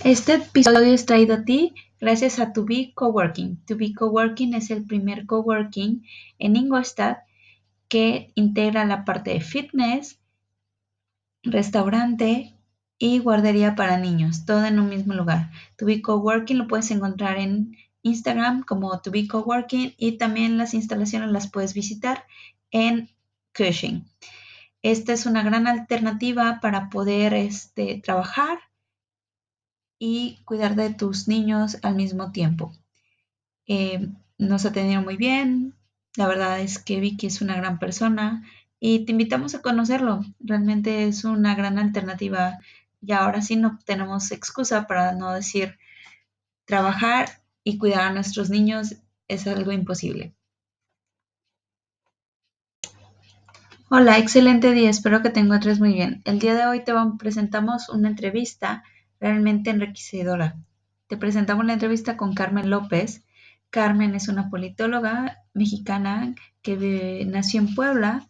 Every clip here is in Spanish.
Este episodio es traído a ti gracias a To Be Coworking. To Be Coworking es el primer coworking en Ingolstadt que integra la parte de fitness, restaurante y guardería para niños, todo en un mismo lugar. To Be Coworking lo puedes encontrar en Instagram como To Be Coworking y también las instalaciones las puedes visitar en Cushing. Esta es una gran alternativa para poder trabajar y cuidar de tus niños al mismo tiempo. Nos atendieron muy bien, la verdad es que Vicky es una gran persona y te invitamos a conocerlo. Realmente es una gran alternativa y ahora sí no tenemos excusa para no decir trabajar y cuidar a nuestros niños es algo imposible. Hola, excelente día, espero que te encuentres muy bien. El día de hoy te presentamos una entrevista realmente enriquecedora. Te presentamos la entrevista con Carmen López. Carmen es una politóloga mexicana que nació en Puebla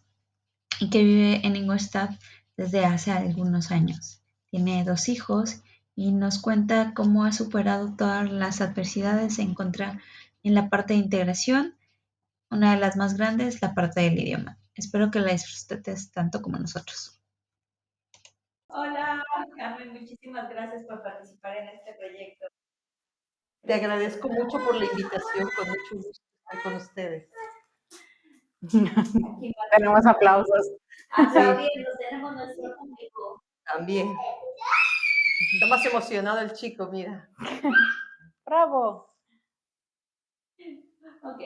y que vive en Ingolstadt desde hace algunos años. Tiene 2 hijos y nos cuenta cómo ha superado todas las adversidades en contra en la parte de integración. Una de las más grandes, la parte del idioma. Espero que la disfrutes tanto como nosotros. Hola, Carmen, muchísimas gracias por participar en este proyecto. Te agradezco mucho por la invitación, con mucho gusto estar con ustedes. Tenemos aplausos. Aplaudiendo, tenemos nuestro público. También. Está más emocionado el chico, mira. Bravo. Ok,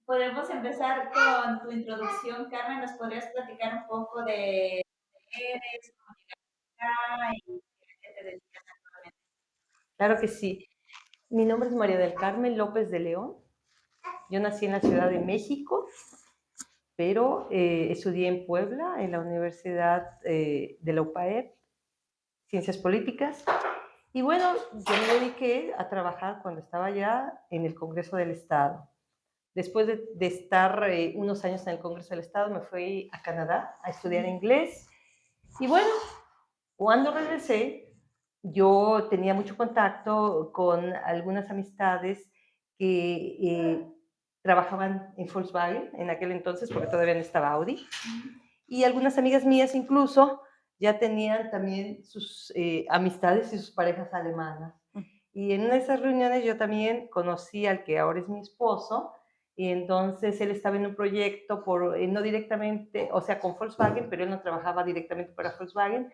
podemos empezar con tu introducción. Carmen, ¿nos podrías platicar un poco de quién eres, cómo llegaste acá y qué te dedicas actualmente? Claro que sí. Mi nombre es María del Carmen López de León. Yo nací en la Ciudad de México, pero estudié en Puebla, en la Universidad de la UPAEP, Ciencias Políticas. Y bueno, yo me dediqué a trabajar cuando estaba allá en el Congreso del Estado. Después de estar unos años en el Congreso del Estado, me fui a Canadá a estudiar inglés. Y bueno, cuando regresé, yo tenía mucho contacto con algunas amistades que trabajaban en Volkswagen en aquel entonces, porque todavía no estaba Audi. Y algunas amigas mías incluso ya tenían también sus amistades y sus parejas alemanas. Y en una de esas reuniones yo también conocí al que ahora es mi esposo, y entonces él estaba en un proyecto, no directamente, o sea, con Volkswagen, pero él no trabajaba directamente para Volkswagen,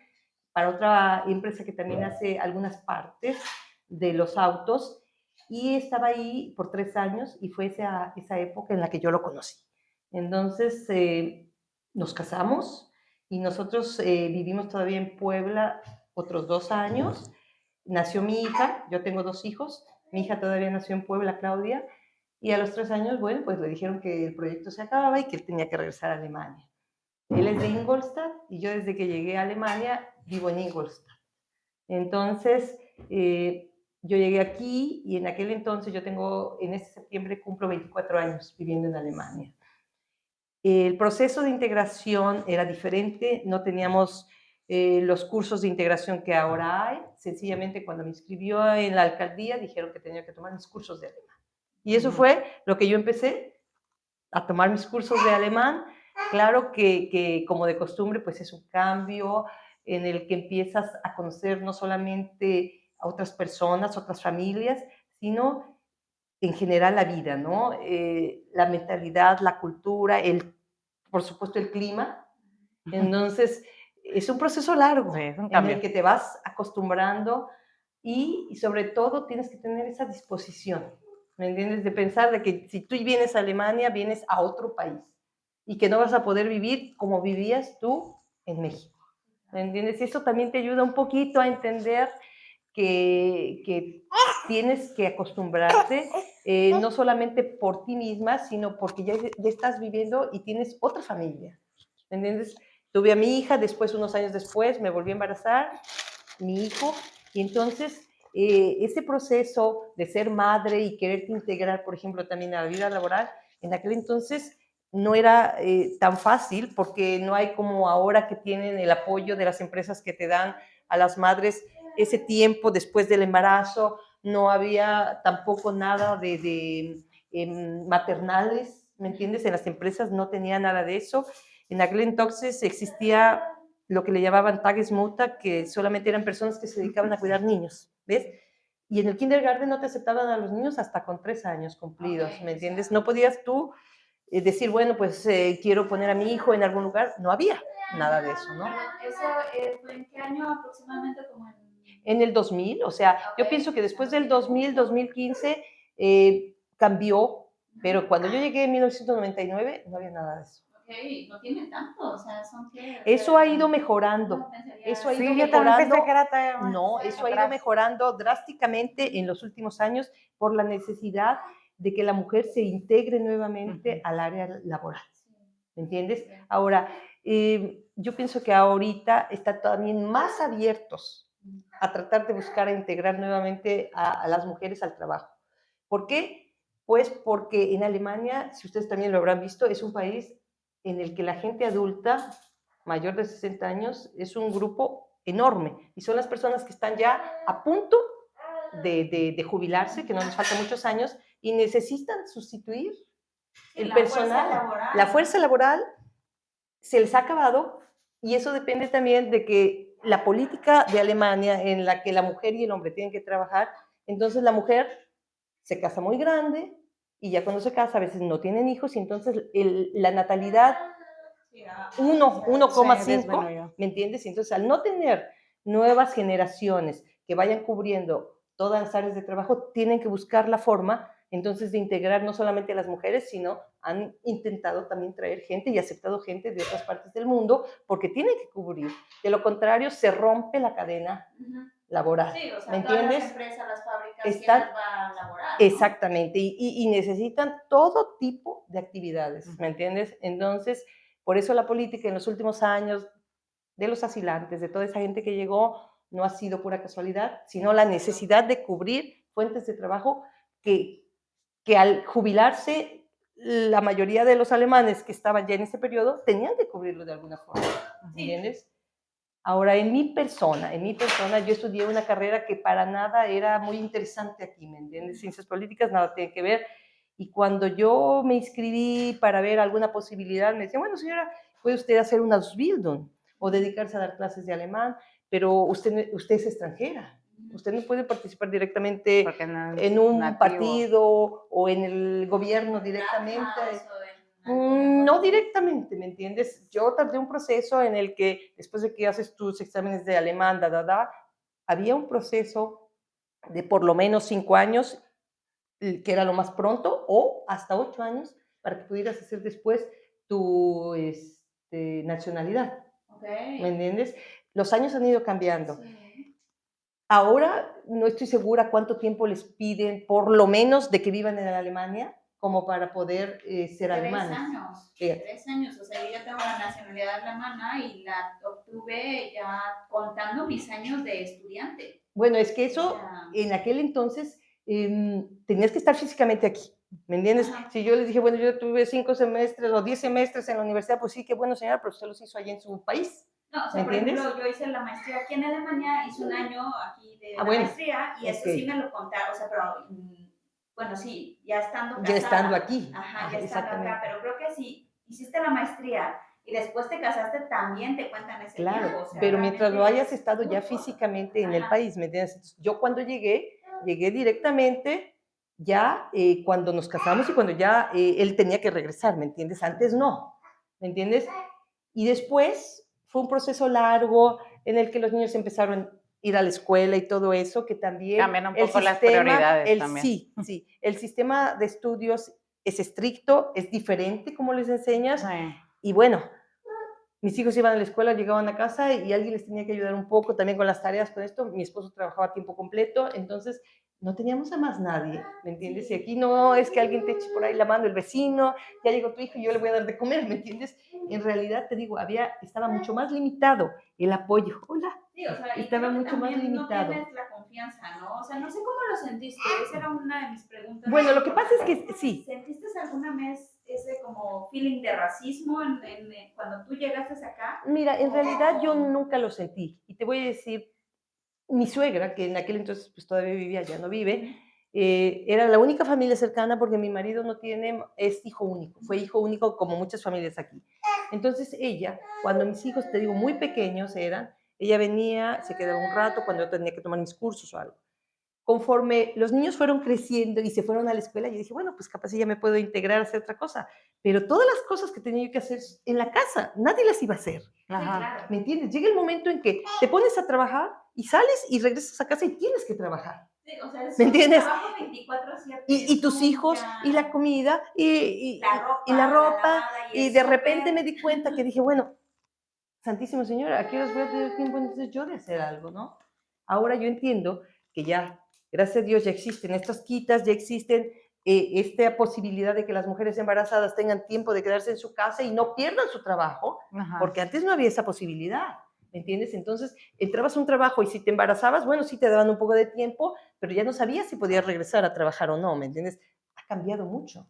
para otra empresa que también hace algunas partes de los autos, y estaba ahí por 3 años, y fue esa época en la que yo lo conocí. Entonces, nos casamos, y nosotros vivimos todavía en Puebla otros 2 años. Nació mi hija, yo tengo 2 hijos, mi hija todavía nació en Puebla, Claudia, y a los 3 años, bueno, pues le dijeron que el proyecto se acababa y que él tenía que regresar a Alemania. Él es de Ingolstadt y yo desde que llegué a Alemania vivo en Ingolstadt. Entonces, yo llegué aquí y en aquel entonces en este septiembre cumplo 24 años viviendo en Alemania. El proceso de integración era diferente, no teníamos los cursos de integración que ahora hay. Sencillamente cuando me inscribió en la alcaldía dijeron que tenía que tomar mis cursos de alemán. Y eso fue lo que yo empecé a tomar mis cursos de alemán. Claro que como de costumbre, pues es un cambio en el que empiezas a conocer no solamente a otras personas, otras familias, sino en general la vida, ¿no? La mentalidad, la cultura, por supuesto el clima. Entonces, es un proceso largo Sí, es un en cambio. el que te vas acostumbrando y sobre todo tienes que tener esa disposición, ¿me entiendes? De pensar de que si tú vienes a Alemania, vienes a otro país y que no vas a poder vivir como vivías tú en México, ¿me entiendes? Y eso también te ayuda un poquito a entender que tienes que acostumbrarte, no solamente por ti misma, sino porque ya estás viviendo y tienes otra familia, ¿me entiendes? Tuve a mi hija, después, unos años después, me volví a embarazar, mi hijo, y entonces ese proceso de ser madre y quererte integrar, por ejemplo, también a la vida laboral, en aquel entonces no era tan fácil porque no hay como ahora que tienen el apoyo de las empresas que te dan a las madres ese tiempo después del embarazo, no había tampoco nada de maternales, ¿me entiendes? En las empresas no tenía nada de eso. En aquel entonces existía lo que le llamaban Tagesmutter, que solamente eran personas que se dedicaban a cuidar niños, ¿ves? Y en el kindergarten no te aceptaban a los niños hasta con 3 años cumplidos, ¿me entiendes? No podías tú decir, bueno, pues quiero poner a mi hijo en algún lugar. No había nada de eso, ¿no? ¿Eso fue en qué año aproximadamente? Como En el 2000, o sea, yo pienso que después del 2000, 2015 cambió, pero cuando yo llegué en 1999 no había nada de eso. Ok, no tiene tanto, o sea, son que... Eso ha ido mejorando. Eso ha ido mejorando. No, eso ha ido mejorando drásticamente en los últimos años por la necesidad de que la mujer se integre nuevamente al área laboral. ¿Me entiendes? Ahora, yo pienso que ahorita están también más abiertos a tratar de buscar a integrar nuevamente a las mujeres al trabajo. ¿Por qué? Pues porque en Alemania, si ustedes también lo habrán visto, es un país en el que la gente adulta mayor de 60 años es un grupo enorme y son las personas que están ya a punto de jubilarse, que no les faltan muchos años y necesitan sustituir el personal. La fuerza laboral se les ha acabado y eso depende también de que la política de Alemania en la que la mujer y el hombre tienen que trabajar, entonces la mujer se casa muy grande y ya cuando se casa a veces no tienen hijos y entonces la natalidad 1,5, ¿me entiendes? Y entonces al no tener nuevas generaciones que vayan cubriendo todas las áreas de trabajo, tienen que buscar la forma entonces de integrar no solamente a las mujeres, sino han intentado también traer gente y aceptado gente de otras partes del mundo porque tienen que cubrir. De lo contrario, se rompe la cadena laboral. Sí, o sea, ¿me todas entiendes? Las empresas, las fábricas, Están, ¿quién va a laborar? Exactamente, y necesitan todo tipo de actividades, ¿me entiendes? Entonces, por eso la política en los últimos años de los asilantes, de toda esa gente que llegó, no ha sido pura casualidad, sino la necesidad de cubrir fuentes de trabajo que al jubilarse, la mayoría de los alemanes que estaban ya en ese periodo tenían que cubrirlo de alguna forma, ¿entiendes? Ahora, en mi persona, yo estudié una carrera que para nada era muy interesante aquí, ¿me entiendes? Ciencias políticas, nada tiene que ver. Y cuando yo me inscribí para ver alguna posibilidad, me decían, bueno, señora, puede usted hacer una Ausbildung o dedicarse a dar clases de alemán, pero usted es extranjera. Usted no puede participar directamente en un partido o en el gobierno directamente. No directamente, ¿me entiendes? Yo tardé un proceso en el que después de que haces tus exámenes de alemán, había un proceso de por lo menos 5 años, que era lo más pronto, o hasta 8 años, para que pudieras hacer después tu nacionalidad. Okay. ¿Me entiendes? Los años han ido cambiando. Sí. Ahora no estoy segura cuánto tiempo les piden, por lo menos de que vivan en Alemania, como para poder ser alemanes. 3 años. 3 años. O sea, yo ya tengo la nacionalidad alemana y la obtuve ya contando mis años de estudiante. Bueno, es que eso, en aquel entonces, tenías que estar físicamente aquí. ¿Me entiendes? Ajá. Si yo les dije, bueno, yo tuve 5 semestres o 10 semestres en la universidad, pues sí, qué bueno, señora, pero usted los hizo allá en su país. No, o sea, por ejemplo, yo hice la maestría aquí en Alemania, hice un año aquí de maestría y eso sí me lo contaron, o sea, pero bueno, sí, ya estando casada. Ya estando aquí. Ajá, ya estando acá, pero creo que si hiciste la maestría y después te casaste, también te cuentan ese tiempo. Claro, o sea, pero mientras lo hayas estado ya físicamente en el país, ¿me entiendes? Entonces, yo cuando llegué directamente ya cuando nos casamos y cuando ya él tenía que regresar, ¿me entiendes? Antes no, ¿me entiendes? Y después fue un proceso largo en el que los niños empezaron a ir a la escuela y todo eso, que también cambian un poco las prioridades también. Sí, el sistema de estudios es estricto, es diferente como les enseñas, sí. Y bueno, mis hijos iban a la escuela, llegaban a casa y alguien les tenía que ayudar un poco también con las tareas, con esto. Mi esposo trabajaba a tiempo completo, entonces no teníamos a más nadie, ¿me entiendes? Y aquí no es que alguien te eche por ahí la mano, el vecino, ya llegó tu hijo y yo le voy a dar de comer, ¿me entiendes? En realidad, te digo, estaba mucho más limitado el apoyo. Hola. Sí, o sea, estaba mucho más limitado. No tienes la confianza, ¿no? O sea, no sé cómo lo sentiste, esa era una de mis preguntas. Bueno, lo que pasa es que sí. ¿Sentiste alguna vez ese como feeling de racismo cuando tú llegaste acá? Mira, en realidad yo nunca lo sentí y te voy a decir mi suegra, que en aquel entonces pues todavía vivía, ya no vive, era la única familia cercana porque mi marido no tiene, es hijo único, fue hijo único como muchas familias aquí. Entonces ella, cuando mis hijos, te digo, muy pequeños eran, ella venía, se quedaba un rato cuando yo tenía que tomar mis cursos o algo. Conforme los niños fueron creciendo y se fueron a la escuela, yo dije, bueno, pues capaz ya me puedo integrar a hacer otra cosa. Pero todas las cosas que tenía yo que hacer en la casa, nadie las iba a hacer. Claro. ¿Me entiendes? Llega el momento en que te pones a trabajar y sales y regresas a casa y tienes que trabajar. Sí, o sea, es ¿Me entiendes? un trabajo 24/7. Y tus hijos, y la comida, La la ropa, ropa, y y de repente me di cuenta que dije, bueno, Santísimo Señor, ¿a qué horas voy a tener tiempo entonces yo de hacer algo, no? Ahora yo entiendo que ya, gracias a Dios, ya existen estas quitas, ya existen esta posibilidad de que las mujeres embarazadas tengan tiempo de quedarse en su casa y no pierdan su trabajo, porque antes no había esa posibilidad, ¿me entiendes? Entonces, entrabas a un trabajo y si te embarazabas, bueno, sí te daban un poco de tiempo, pero ya no sabías si podías regresar a trabajar o no, ¿me entiendes? Ha cambiado mucho.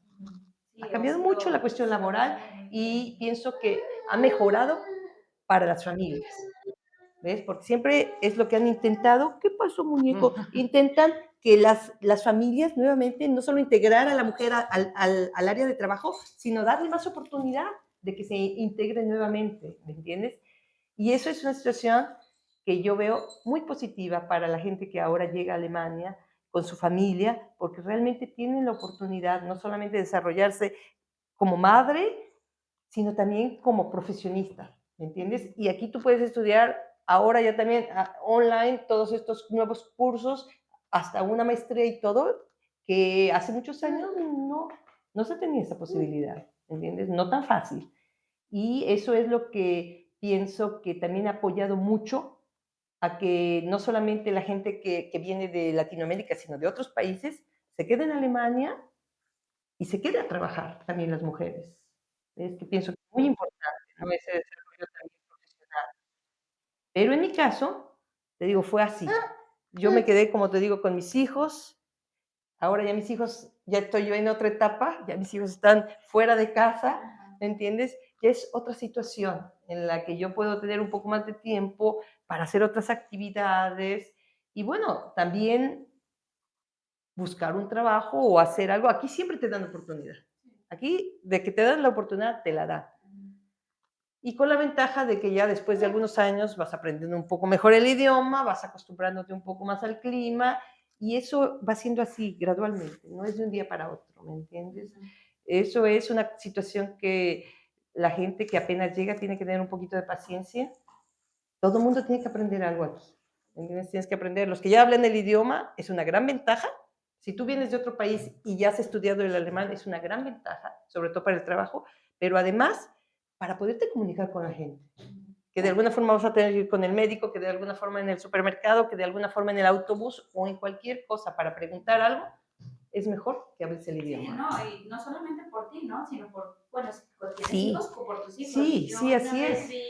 Ha cambiado mucho la cuestión laboral y pienso que ha mejorado para las familias. ¿Ves? Porque siempre es lo que han intentado. ¿Qué pasó, muñeco? Intentan que las familias nuevamente no solo integrar a la mujer al área de trabajo, sino darle más oportunidad de que se integre nuevamente, ¿me entiendes? Y eso es una situación que yo veo muy positiva para la gente que ahora llega a Alemania con su familia, porque realmente tienen la oportunidad no solamente de desarrollarse como madre, sino también como profesionista, ¿me entiendes? Y aquí tú puedes estudiar ahora ya también online todos estos nuevos cursos, hasta una maestría y todo, que hace muchos años no se tenía esa posibilidad, ¿me entiendes? No tan fácil. Y eso es lo que pienso que también ha apoyado mucho a que no solamente la gente que viene de Latinoamérica, sino de otros países, se quede en Alemania y se quede a trabajar también las mujeres. Es que pienso que es muy importante, ¿no? Ese desarrollo también profesional. Pero en mi caso, te digo, fue así. Yo me quedé, como te digo, con mis hijos. Ahora ya mis hijos, ya estoy yo en otra etapa, ya mis hijos están fuera de casa, ¿me entiendes? Ya es otra situación en la que yo puedo tener un poco más de tiempo para hacer otras actividades y bueno, también buscar un trabajo o hacer algo. Aquí siempre te dan oportunidad. Aquí, de que te dan la oportunidad, te la dan. Y con la ventaja de que ya después de algunos años vas aprendiendo un poco mejor el idioma, vas acostumbrándote un poco más al clima, y eso va siendo así gradualmente, no es de un día para otro, ¿me entiendes? Eso es una situación que la gente que apenas llega tiene que tener un poquito de paciencia. Todo el mundo tiene que aprender algo aquí, ¿me entiendes? Tienes que aprender. Los que ya hablan el idioma es una gran ventaja. Si tú vienes de otro país y ya has estudiado el alemán, es una gran ventaja, sobre todo para el trabajo, pero además para poderte comunicar con la gente. Que de alguna forma vas a tener que ir con el médico, que de alguna forma en el supermercado, que de alguna forma en el autobús o en cualquier cosa para preguntar algo, es mejor que hables el idioma. Sí, no, y no solamente por ti, ¿no? Sino por, bueno, si tienes Sí. hijos, por tus hijos. Sí, Yo sí, así una vez es. vi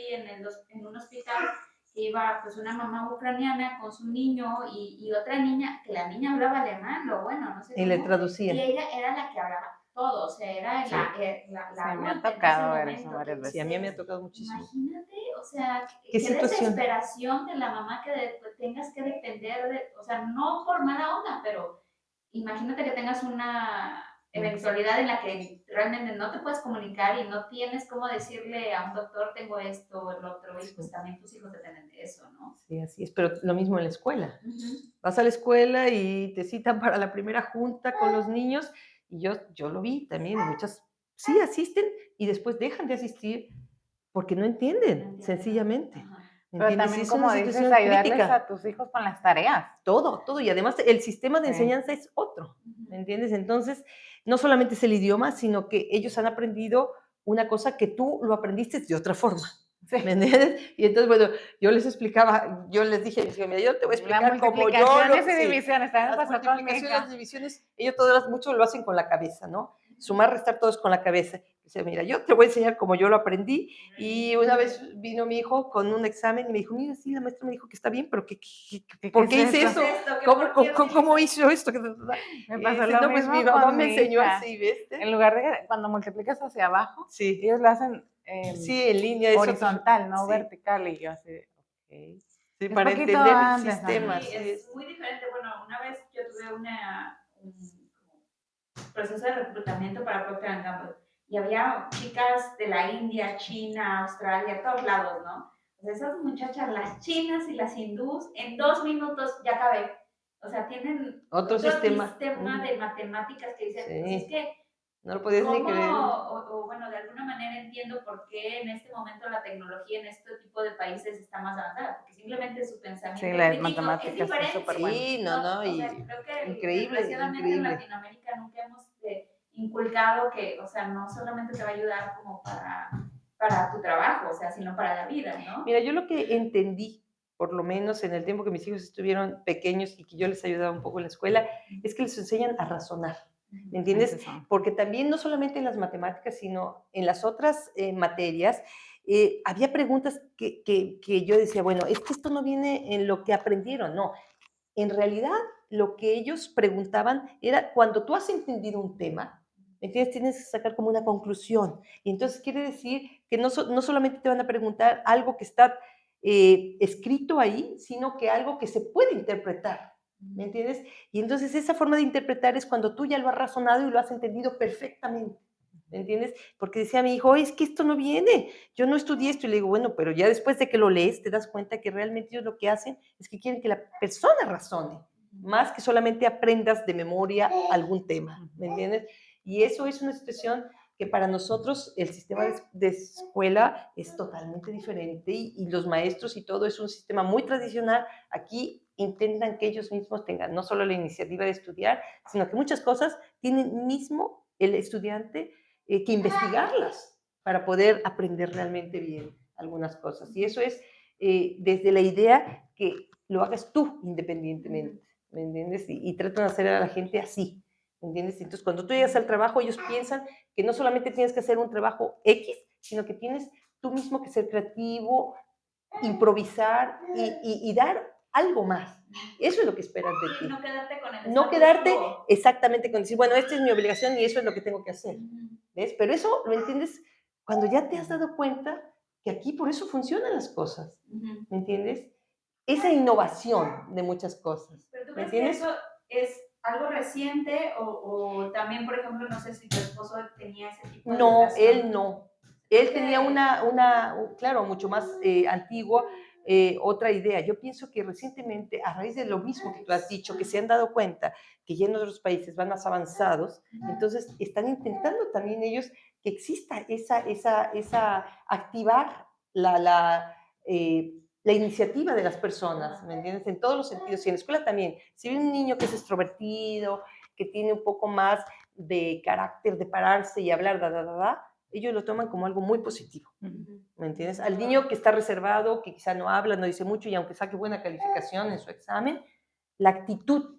en un hospital que iba pues una mamá ucraniana con su niño y otra niña, que la niña hablaba alemán, lo bueno, no sé Y cómo. le traducía. Y ella era la que hablaba todo, o sea, era Sí. la Sí, me ha adulta en tocado ese ver eso momento. varias veces. Sí, a mí me ha tocado muchísimo. Imagínate, o sea, ¿Qué qué situación? desesperación de la mamá que tengas que depender de, o sea, no por mala onda, pero imagínate que tengas una eventualidad en la que realmente no te puedes comunicar y no tienes cómo decirle a un doctor tengo esto o el otro, y pues también tus hijos dependen de eso, ¿no? Sí, así es, pero lo mismo en la escuela. Vas a la escuela y te citan para la primera junta con los niños y yo lo vi también, muchas sí asisten y después dejan de asistir porque no entienden, sencillamente. Pero ¿Entiendes? también, Es una como dices, situación ayudarles crítica. a tus hijos con las tareas. Todo. Y además el sistema de Sí. enseñanza es otro, ¿me entiendes? Entonces, no solamente es el idioma, sino que ellos han aprendido una cosa que tú lo aprendiste de otra forma. Sí. ¿Me entiendes? Y entonces, bueno, yo les explicaba, yo les dije, mira, yo te voy a explicar como yo lo... Multiplicaciones y divisiones, también las pasó con mi multiplicaciones, hija. las divisiones, ellos todas mucho lo hacen con la cabeza, ¿no? Sumar, restar, todo es con la cabeza. Dice, mira, yo te voy a enseñar como yo lo aprendí. Y una vez vino mi hijo con un examen y me dijo, mira, sí, la maestra me dijo que está bien, pero ¿por qué hice eso? ¿Cómo hizo esto? Me pasó dice, lo no, pues mismo mi mamá con me mi enseñó hija. así, ¿ves? En lugar de cuando multiplicas hacia abajo, Sí. ellos lo hacen Sí, en línea. horizontal, no sí. vertical. Y yo así, ok. Sí, Es para poquito entender el antes, sistema, Sí, así es muy diferente. Bueno, una vez yo tuve un proceso de reclutamiento para Procter Gamble y había chicas de la India, China, Australia, todos lados, ¿no? Pues esas muchachas, las chinas y las hindús, en 2 minutos ya acabé. O sea, tienen Otro otro sistema. sistema de matemáticas que dicen, pues es Sí, que no lo podías ni ¿cómo? creer. Bueno, de alguna manera entiendo por qué en este momento la tecnología en este tipo de países está más avanzada, porque simplemente su pensamiento Sí, las crítico es matemáticas son diferente. súper buenas. Sí, no, no, O sea, y creo que increíble, desgraciadamente en increíble. Latinoamérica nunca hemos inculcado que, o sea, no solamente te va a ayudar como para tu trabajo, o sea, sino para la vida, ¿no? Mira, yo lo que entendí, por lo menos en el tiempo que mis hijos estuvieron pequeños y que yo les ayudaba un poco en la escuela, es que les enseñan a razonar. ¿Me entiendes? Eso. Porque también no solamente en las matemáticas, sino en las otras materias, había preguntas que yo decía, bueno, es que esto no viene en lo que aprendieron, no. En realidad, lo que ellos preguntaban era, cuando tú has entendido un tema, ¿me entiendes? Tienes que sacar como una conclusión. Y entonces quiere decir que no solamente te van a preguntar algo que está escrito ahí, sino que algo que se puede interpretar. ¿Me entiendes? Y entonces esa forma de interpretar es cuando tú ya lo has razonado y lo has entendido perfectamente. ¿Me entiendes? Porque decía mi hijo, es que esto no viene, yo no estudié esto. Y le digo, bueno, pero ya después de que lo lees, te das cuenta que realmente ellos lo que hacen es que quieren que la persona razone, más que solamente aprendas de memoria algún tema. ¿Me entiendes? Y eso es una situación que para nosotros el sistema de escuela es totalmente diferente y los maestros y todo es un sistema muy tradicional. Aquí intentan que ellos mismos tengan no solo la iniciativa de estudiar, sino que muchas cosas tienen mismo el estudiante que investigarlas para poder aprender realmente bien algunas cosas. Y eso es desde la idea que lo hagas tú independientemente, ¿me entiendes? Y tratan de hacer a la gente así, ¿me entiendes? Entonces, cuando tú llegas al trabajo, ellos piensan que no solamente tienes que hacer un trabajo X, sino que tienes tú mismo que ser creativo, improvisar y dar algo más. Eso es lo que esperan de Sí, ti. no quedarte con el No status quedarte quo. exactamente con decir, bueno, esta es mi obligación y eso es lo que tengo que hacer. ¿Ves? Pero eso lo entiendes cuando ya te has dado cuenta que aquí por eso funcionan las cosas. ¿Me entiendes? Esa innovación de muchas cosas. ¿Pero tú ¿Me crees que entiendes? eso es algo reciente o también, por ejemplo, no sé si tu esposo tenía ese tipo de No, educación? él no. Él tenía claro, mucho más antigua, otra idea. Yo pienso que recientemente, a raíz de lo mismo que tú has dicho, que se han dado cuenta que ya en otros países van más avanzados, entonces están intentando también ellos que exista activar la iniciativa de las personas, ¿me entiendes? En todos los sentidos. Y en la escuela también. Si ven un niño que es extrovertido, que tiene un poco más de carácter de pararse y hablar, ellos lo toman como algo muy positivo, ¿me entiendes? Al niño que está reservado, que quizá no habla, no dice mucho y aunque saque buena calificación en su examen, la actitud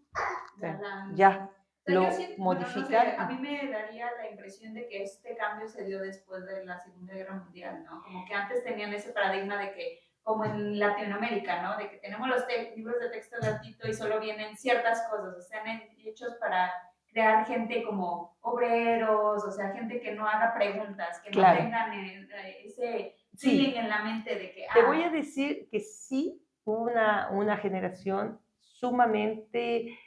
ya Pero lo yo siento, bueno, no sé, modifican. a mí me daría la impresión de que este cambio se dio después de la Segunda Guerra Mundial, ¿no? Como que antes tenían ese paradigma de que, como en Latinoamérica, ¿no? De que tenemos los libros de texto gratuito y solo vienen ciertas cosas, o sea, están hechos para crear gente como obreros, o sea, gente que no haga preguntas, que no tengan ese feeling en la mente de que... Te voy a decir que sí, una generación sumamente,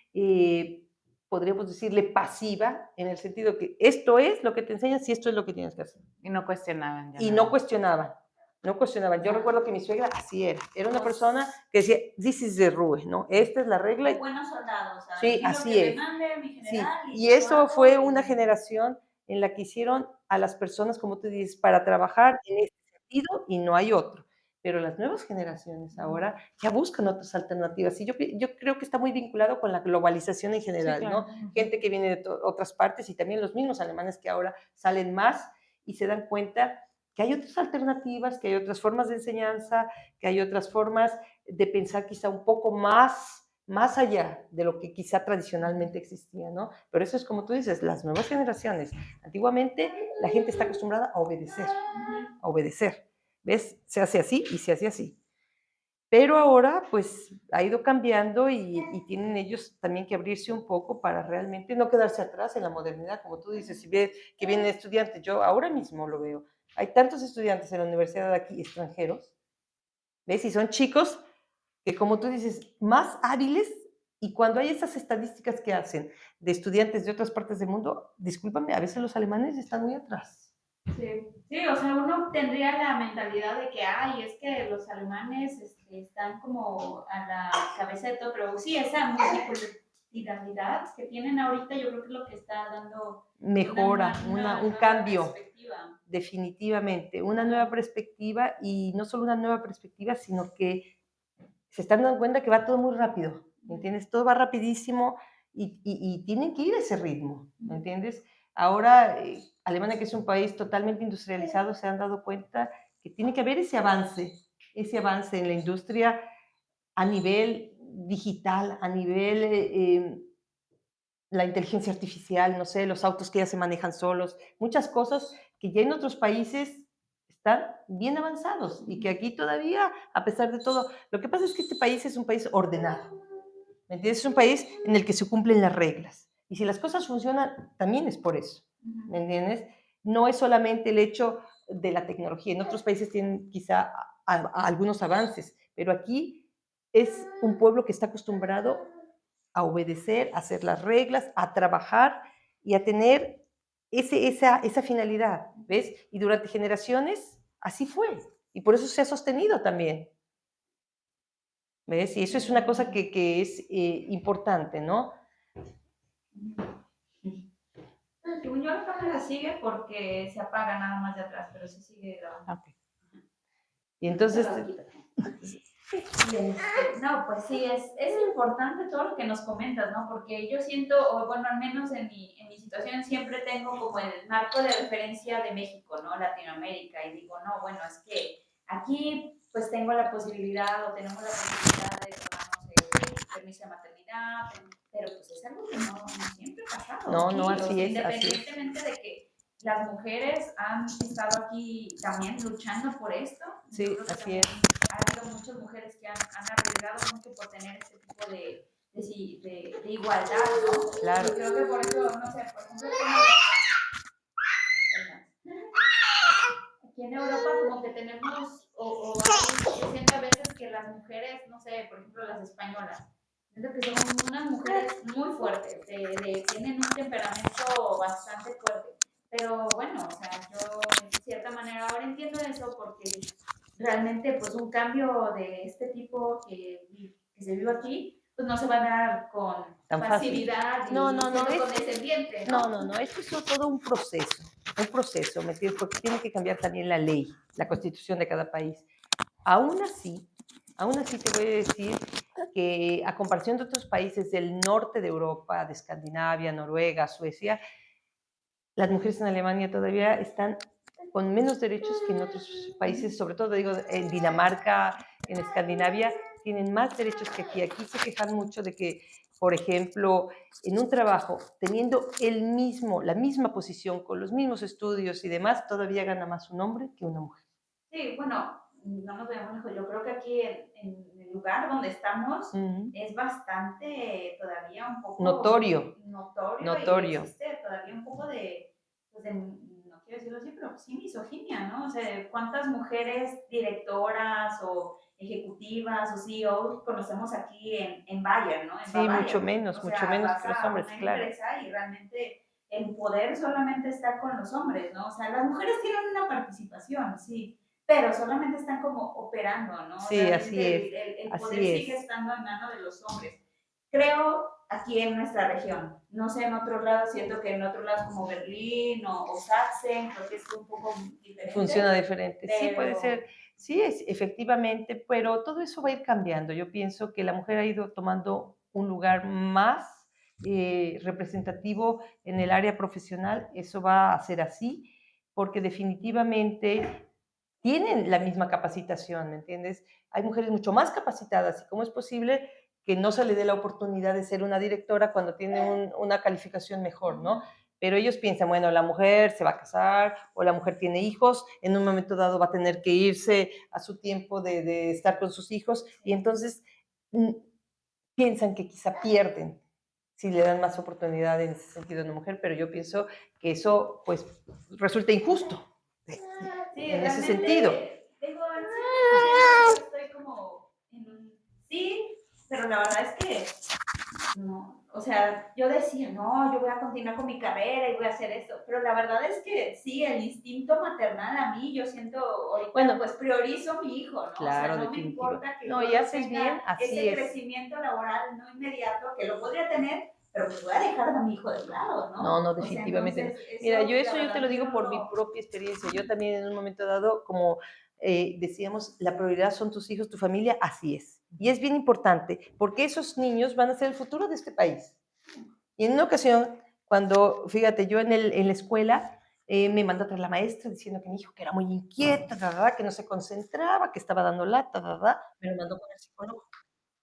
podríamos decirle, pasiva, en el sentido que esto es lo que te enseñas y esto es lo que tienes que hacer. Y no cuestionaban. Ya Y no cuestionaban. No cuestionaban. Yo recuerdo que mi suegra así era. Era una persona que decía, this is the rule, ¿no? Esta es la regla. Buenos soldados, ¿sabes? Sí, así es. Mi general, Sí. Y eso fue una generación en la que hicieron a las personas, como tú dices, para trabajar en este sentido y no hay otro. Pero las nuevas generaciones ahora ya buscan otras alternativas. Y yo creo que está muy vinculado con la globalización en general, Sí, claro. ¿no? Gente que viene de otras partes y también los mismos alemanes que ahora salen más y se dan cuenta que hay otras alternativas, que hay otras formas de enseñanza, que hay otras formas de pensar quizá un poco más allá de lo que quizá tradicionalmente existía, ¿no? Pero eso es como tú dices, las nuevas generaciones. Antiguamente la gente está acostumbrada a obedecer. ¿Ves? Se hace así y se hace así. Pero ahora, pues, ha ido cambiando y tienen ellos también que abrirse un poco para realmente no quedarse atrás en la modernidad, como tú dices, si ves que vienen estudiantes, yo ahora mismo lo veo, hay tantos estudiantes en la universidad de aquí, extranjeros, ¿ves? Y son chicos que como tú dices, más hábiles, y cuando hay esas estadísticas que hacen de estudiantes de otras partes del mundo, discúlpame, a veces los alemanes están muy atrás. Sí, sí, o sea, uno tendría la mentalidad de que, ay, es que los alemanes están como a la cabeza de todo, pero sí, esa multiculturalidad que tienen ahorita, yo creo que es lo que está dando Mejora, un nueva cambio, perspectiva. definitivamente, una nueva perspectiva, y no solo una nueva perspectiva, sino que se están dando cuenta que va todo muy rápido, ¿me entiendes? Todo va rapidísimo y tienen que ir a ese ritmo, ¿me entiendes? Ahora, Alemania, que es un país totalmente industrializado, se han dado cuenta que tiene que haber ese avance en la industria a nivel digital, a nivel la inteligencia artificial, no sé, los autos que ya se manejan solos, muchas cosas que ya en otros países están bien avanzados y que aquí todavía, a pesar de todo, lo que pasa es que este país es un país ordenado, ¿me entiendes? Es un país en el que se cumplen las reglas. Y si las cosas funcionan, también es por eso, ¿me entiendes? No es solamente el hecho de la tecnología. En otros países tienen quizá algunos avances, pero aquí es un pueblo que está acostumbrado a obedecer, a hacer las reglas, a trabajar y a tener esa finalidad, ¿ves? Y durante generaciones así fue. Y por eso se ha sostenido también, ¿ves? Y eso es una cosa que es importante, ¿no? Según yo, la cámara sigue porque se apaga nada más de atrás, pero sí sigue grabando. Okay. Y entonces... No, pues sí, es importante todo lo que nos comentas, ¿no? Porque yo siento, o bueno, al menos en mi situación siempre tengo como el marco de referencia de México, ¿no? Latinoamérica, y digo, no, bueno, es que aquí pues tengo la posibilidad o tenemos la posibilidad de tomarnos permiso de maternidad, pero pues es algo que no siempre ha pasado. No, aquí, no, así o sea, es. independientemente de que las mujeres han estado aquí también luchando por esto. Sí, yo creo que así es. ha habido muchas mujeres que han arriesgado mucho por tener este tipo de igualdad, ¿no? Claro. Y creo que por eso, no sé, por ejemplo, aquí en Europa como que tenemos, yo siento a veces que las mujeres, no sé, por ejemplo, las españolas, siento que son unas mujeres muy fuertes, tienen un temperamento bastante fuerte. Pero bueno, o sea, yo de cierta manera ahora entiendo eso porque realmente pues un cambio de este tipo que se vive aquí, pues no se va a dar con Tan facilidad fácil. No, condescendiente, ¿no? No, esto es todo un proceso, ¿me entiendes? Porque tiene que cambiar también la ley, la constitución de cada país. Aún así te voy a decir que a comparación de otros países del norte de Europa, de Escandinavia, Noruega, Suecia, las mujeres en Alemania todavía están con menos derechos que en otros países, sobre todo digo en Dinamarca, en Escandinavia, tienen más derechos que aquí. Aquí se quejan mucho de que, por ejemplo, en un trabajo, teniendo la misma posición, con los mismos estudios y demás, todavía gana más un hombre que una mujer. Sí, bueno, no nos veamos lejos. Yo creo que aquí en el lugar donde estamos es bastante todavía un poco notorio. Y existe todavía un poco pues no quiero decirlo así, pero sí misoginia, ¿no? O sea, ¿cuántas mujeres directoras o ejecutivas o CEOs conocemos aquí en Bayer, ¿no? En Sí, Bavaria. mucho menos que los hombres, una claro. empresa y realmente el poder solamente está con los hombres, ¿no? O sea, las mujeres tienen una participación, sí, pero solamente están como operando, ¿no? Sí, realmente así es. El poder sigue estando en manos de los hombres. Creo aquí en nuestra región, no sé en otros lados, siento que en otros lados como Berlín o Sachsen, creo que es un poco diferente. Funciona diferente, pero... sí puede ser, sí, efectivamente, pero todo eso va a ir cambiando. Yo pienso que la mujer ha ido tomando un lugar más representativo en el área profesional, eso va a ser así, porque definitivamente tienen la misma capacitación, ¿me entiendes? Hay mujeres mucho más capacitadas y cómo es posible que no se le dé la oportunidad de ser una directora cuando tiene una calificación mejor, ¿no? Pero ellos piensan, bueno, la mujer se va a casar o la mujer tiene hijos, en un momento dado va a tener que irse a su tiempo de estar con sus hijos y entonces piensan que quizá pierden si le dan más oportunidad en ese sentido a una mujer, pero yo pienso que eso pues resulta injusto en ese sentido. Digo, estoy como en un Sí, pero la verdad es que no, o sea, yo decía, no, yo voy a continuar con mi carrera y voy a hacer esto, pero la verdad es que sí, el instinto maternal a mí, yo siento, ahorita Bueno, pues priorizo a mi hijo, ¿no? O sea, claro, no me definitivo. importa que No, yo y no haces bien, tenga así ese es. crecimiento laboral no inmediato, que lo podría tener, pero pues voy a dejar a mi hijo de lado, ¿no? No, no, O sea, definitivamente no. entonces, Mira, eso, la yo te verdad, lo yo digo no por mi lo... propia experiencia. Yo también en un momento dado, como decíamos, la prioridad son tus hijos, tu familia, así es. Y es bien importante, porque esos niños van a ser el futuro de este país. Y en una ocasión, cuando, fíjate, yo en la escuela me mandó a traer la maestra diciendo que mi hijo que era muy inquieta, que no se concentraba, que estaba dando lata, me lo mandó con el psicólogo.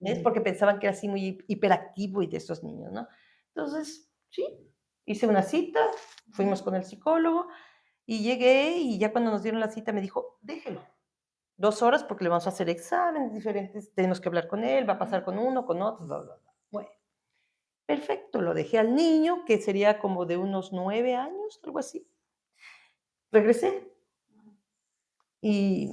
¿Ves? Porque pensaban que era así muy hiperactivo y de esos niños, ¿no? Entonces, sí, hice una cita, fuimos con el psicólogo y llegué y ya cuando nos dieron la cita me dijo, déjelo, 2 horas porque le vamos a hacer exámenes diferentes, tenemos que hablar con él, va a pasar con uno, con otro, bla, bla, bla. Bueno, perfecto, lo dejé al niño, que sería como de unos 9 años, algo así. Regresé y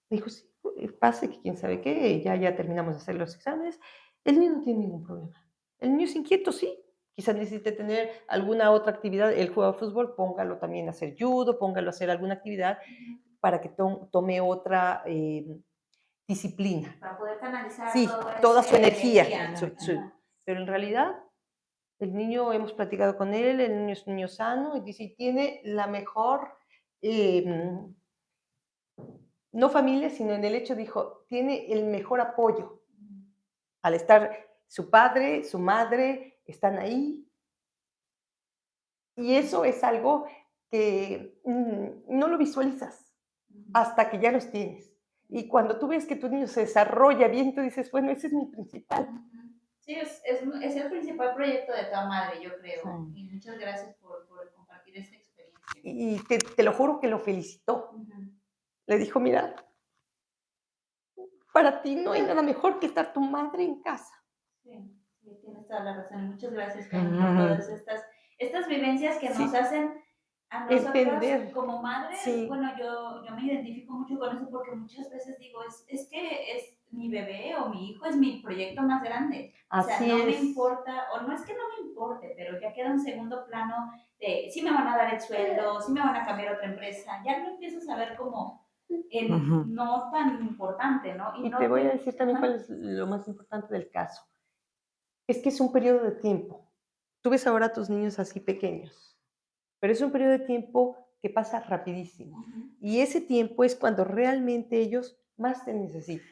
me dijo, sí, pase, que quién sabe qué, ya terminamos de hacer los exámenes. El niño no tiene ningún problema. El niño es inquieto, sí. Quizás necesite tener alguna otra actividad. Él juega fútbol, póngalo también a hacer judo, póngalo a hacer alguna actividad para que tome otra disciplina. Para poder canalizar Sí, todo toda su ese energía. Ajá. Pero en realidad, el niño, hemos platicado con él, el niño es un niño sano y dice, y tiene la mejor no familia, sino en el hecho, dijo, tiene el mejor apoyo. Al estar su padre, su madre, están ahí. Y eso es algo que no lo visualizas hasta que ya los tienes. Y cuando tú ves que tu niño se desarrolla bien, tú dices, bueno, ese es mi principal. Sí, es el principal proyecto de toda madre, yo creo. Sí. Y muchas gracias por compartir esta experiencia. Y te lo juro que lo felicitó. Le dijo, mira, para ti no hay nada mejor que estar tu madre en casa. Sí, sí, tienes toda la razón. Y muchas gracias, Carmen, por todas estas vivencias que nos hacen a nosotras Entender. como madres. Sí. Bueno, yo me identifico mucho con eso porque muchas veces digo, es que es mi bebé o mi hijo es mi proyecto más grande. O sea, Así no me es. importa, o no es que no me importe, pero ya queda un segundo plano de si me van a dar el sueldo, si me van a cambiar a otra empresa. Ya lo empiezas a ver como no tan importante, ¿no? Y no te voy a decir también Ajá. cuál es lo más importante del caso. Es que es un periodo de tiempo. Tú ves ahora a tus niños así pequeños, pero es un periodo de tiempo que pasa rapidísimo. Y ese tiempo es cuando realmente ellos más te necesitan.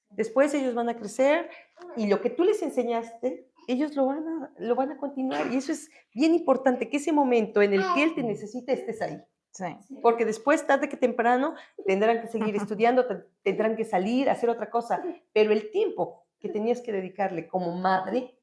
Después ellos van a crecer y lo que tú les enseñaste, ellos lo van a continuar. Y eso es bien importante, que ese momento en el que él te necesita estés ahí. Sí. Porque después, tarde que temprano, tendrán que seguir estudiando, tendrán que salir, hacer otra cosa. Pero el tiempo que tenías que dedicarle como madre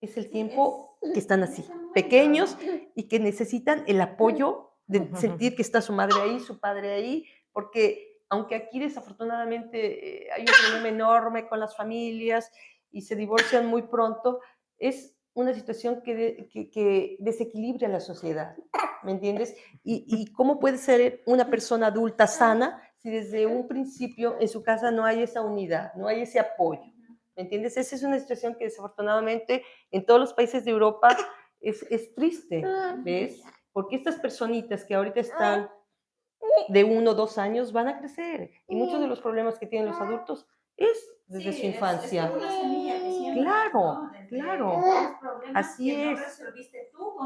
es el tiempo que están así, pequeños y que necesitan el apoyo de sentir que está su madre ahí, su padre ahí, porque aunque aquí desafortunadamente hay un problema enorme con las familias y se divorcian muy pronto, es una situación que desequilibra la sociedad, ¿me entiendes? Y cómo puede ser una persona adulta sana si desde un principio en su casa no hay esa unidad, no hay ese apoyo. ¿Me entiendes? Esa es una situación que desafortunadamente en todos los países de Europa es triste, ¿ves? Porque estas personitas que ahorita están de 1 o 2 años van a crecer y muchos de los problemas que tienen los adultos es desde su infancia. Es como una semilla que siembra, Claro, ¿no? Desde claro. los problemas Así que no es. resolviste tú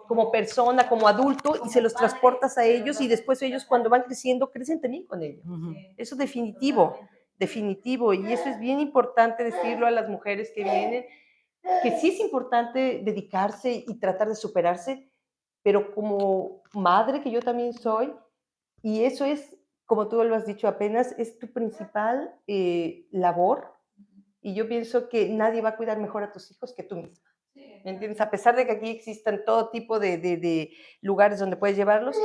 Como persona, como adulto, y se los padre, transportas a se los ellos y vas a después ellos tratar. cuando van creciendo, crecen también con ellos. Sí, Eso definitivo, totalmente. definitivo. Y eso es bien importante decirlo a las mujeres que vienen, que sí es importante dedicarse y tratar de superarse, pero como madre que yo también soy, y eso es, como tú lo has dicho apenas, es tu principal labor, y yo pienso que nadie va a cuidar mejor a tus hijos que tú misma. ¿Me entiendes? A pesar de que aquí existan todo tipo de lugares donde puedes llevarlos,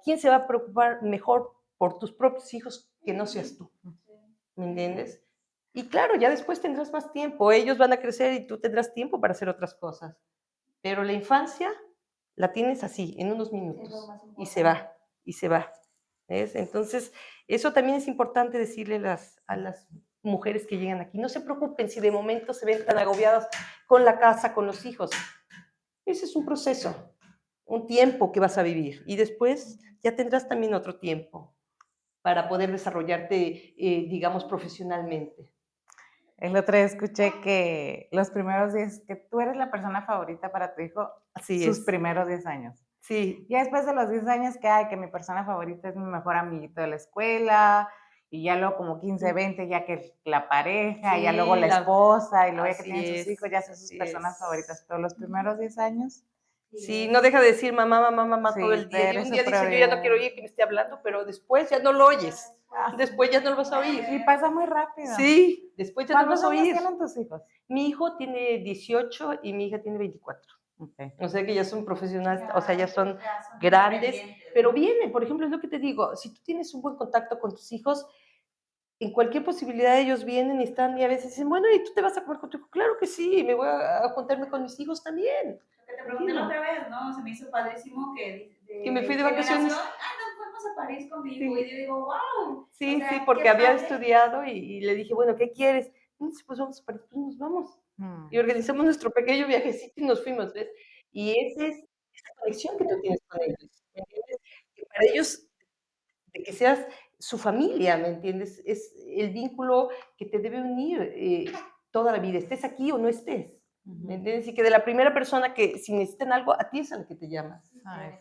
¿quién se va a preocupar mejor por tus propios hijos que no seas tú? ¿Me entiendes? Y claro, ya después tendrás más tiempo, ellos van a crecer y tú tendrás tiempo para hacer otras cosas. Pero la infancia la tienes así, en unos minutos, y se va, y se va. ¿Ves? Entonces, eso también es importante decirle a las mujeres que llegan aquí. No se preocupen si de momento se ven tan agobiadas con la casa, con los hijos. Ese es un proceso, un tiempo que vas a vivir y después ya tendrás también otro tiempo para poder desarrollarte, digamos, profesionalmente. El otro día escuché que los primeros 10, que tú eres la persona favorita para tu hijo, Así sus es. primeros 10 años. Sí, Ya después de los 10 años que mi persona favorita es mi mejor amiguito de la escuela, y ya luego como 15, 20, ya que la pareja, y ya luego la esposa, y luego ya que así tienen sus hijos, ya son sus así personas es. favoritas. Pero los primeros 10 años, Sí, no deja de decir mamá, mamá, mamá todo el sí, día. Y eres un su día dice, yo ya no prioridad. quiero oír que me esté hablando, pero después ya no lo oyes. Después ya no lo vas a oír. Y pasa muy rápido. Sí, después ya no lo ¿Cuántos vas a años oír. tienen tus hijos? Mi hijo tiene 18 y mi hija tiene 24. Okay. O sea que ya son profesionales, o sea, ya son grandes, pero vienen, por ejemplo, es lo que te digo, si tú tienes un buen contacto con tus hijos, en cualquier posibilidad ellos vienen y están y a veces dicen, bueno, ¿y tú te vas a comer con tu hijo? Claro que sí, me voy a juntarme con mis hijos también. Lo que te pregunté la otra vez, ¿no? Se me hizo padrísimo que Que me fui de vacaciones. Nos fuimos a París con mi hijo Sí. y yo digo, wow. Sí, O sea, sí, porque qué había padre. estudiado y le dije, bueno, ¿qué quieres? Dice, pues vamos a París, pues nos vamos. Y organizamos nuestro pequeño viajecito y nos fuimos, ¿ves? Y esa es esa conexión que tú tienes con ellos, ¿me entiendes? Que para ellos, de que seas su familia, ¿me entiendes? Es el vínculo que te debe unir toda la vida, estés aquí o no estés, ¿me entiendes? Y que de la primera persona que si necesitan algo, a ti es a la que te llamas,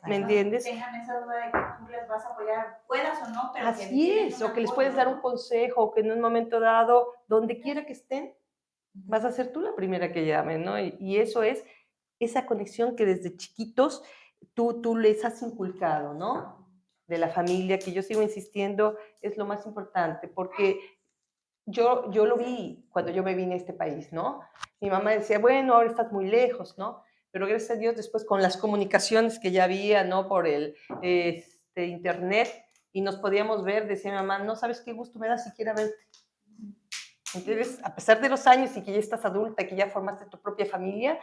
¿me entiendes? Tengan esa duda de que tú les vas a apoyar, puedas o no, pero que Así tienen es, un o que les apoyo, puedes dar ¿no? un consejo, o que en un momento dado, donde quiera que estén, vas a ser tú la primera que llame, ¿no? Y eso es esa conexión que desde chiquitos tú les has inculcado, ¿no? De la familia, que yo sigo insistiendo, es lo más importante, porque yo lo vi cuando yo me vine a este país, ¿no? Mi mamá decía, bueno, ahora estás muy lejos, ¿no? Pero gracias a Dios después con las comunicaciones que ya había, ¿no? Por el internet, y nos podíamos ver, decía mi mamá, no sabes qué gusto me da siquiera verte. Entonces, a pesar de los años y que ya estás adulta, que ya formaste tu propia familia,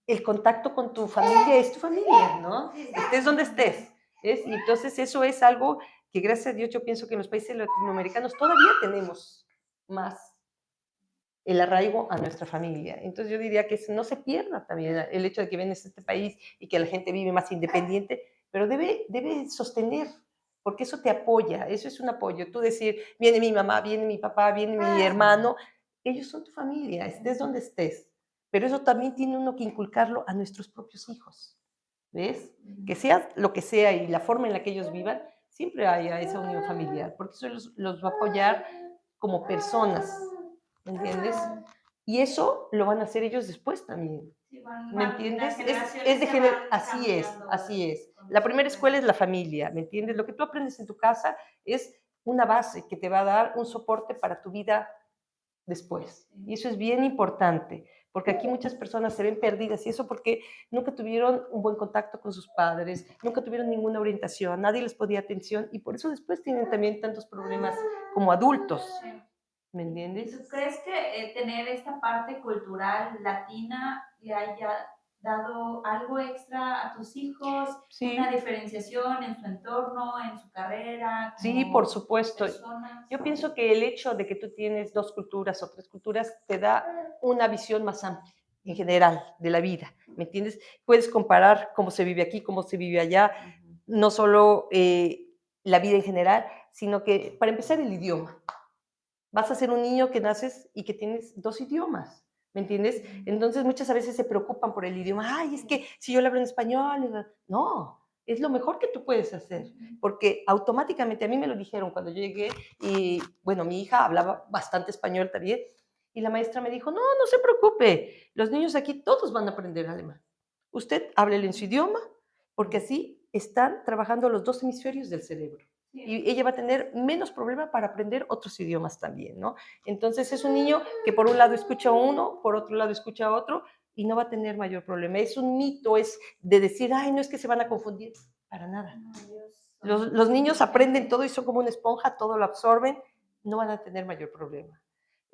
el contacto con tu familia es tu familia, ¿no? Estés donde estés. Y entonces eso es algo que gracias a Dios yo pienso que en los países latinoamericanos todavía tenemos más el arraigo a nuestra familia. Entonces yo diría que no se pierda también el hecho de que vienes a este país y que la gente vive más independiente, pero debe sostener, porque eso te apoya, eso es un apoyo. Tú decir, viene mi mamá, viene mi papá, viene mi hermano, ellos son tu familia, estés donde estés. Pero eso también tiene uno que inculcarlo a nuestros propios hijos, ¿ves? Que sea lo que sea y la forma en la que ellos vivan, siempre haya esa unión familiar, porque eso los va a apoyar como personas, ¿me entiendes? Y eso lo van a hacer ellos después también, ¿me entiendes? Es de así es. La primera escuela es la familia, ¿me entiendes? Lo que tú aprendes en tu casa es una base que te va a dar un soporte para tu vida después. Y eso es bien importante, porque aquí muchas personas se ven perdidas y eso porque nunca tuvieron un buen contacto con sus padres, nunca tuvieron ninguna orientación, nadie les podía atención y por eso después tienen también tantos problemas como adultos. ¿Me entiendes? ¿Tú crees que tener esta parte cultural latina le haya dado algo extra a tus hijos? Sí. Una diferenciación en su entorno, en su carrera. Sí, por supuesto. Personas. Yo pienso que el hecho de que tú tienes 2 culturas o 3 culturas te da una visión más amplia en general de la vida, ¿me entiendes? Puedes comparar cómo se vive aquí, cómo se vive allá, no solo la vida en general, sino que, para empezar, el idioma. Vas a ser un niño que naces y que tienes 2 idiomas, ¿me entiendes? Entonces muchas veces se preocupan por el idioma. Ay, es que si yo le hablo en español, no, es lo mejor que tú puedes hacer, porque automáticamente, a mí me lo dijeron cuando yo llegué y, bueno, mi hija hablaba bastante español también, y la maestra me dijo, no, no se preocupe, los niños aquí todos van a aprender alemán. Usted háblele en su idioma, porque así están trabajando los 2 hemisferios del cerebro. Y ella va a tener menos problema para aprender otros idiomas también, ¿no? Entonces es un niño que por un lado escucha a uno, por otro lado escucha a otro y no va a tener mayor problema. Es un mito, es de decir, ay, no es que se van a confundir. Para nada. Los niños aprenden todo y son como una esponja, todo lo absorben, no van a tener mayor problema.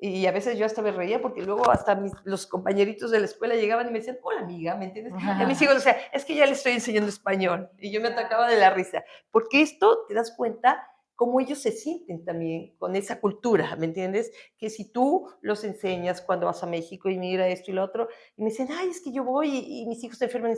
Y a veces yo hasta me reía porque luego hasta los compañeritos de la escuela llegaban y me decían, hola amiga, ¿me entiendes? Y a mis hijos, o sea, es que ya le estoy enseñando español. Y yo me atacaba de la risa. Porque esto, te das cuenta, cómo ellos se sienten también con esa cultura, ¿me entiendes? Que si tú los enseñas cuando vas a México y mira esto y lo otro, y me dicen, ay, es que yo voy y mis hijos se enferman,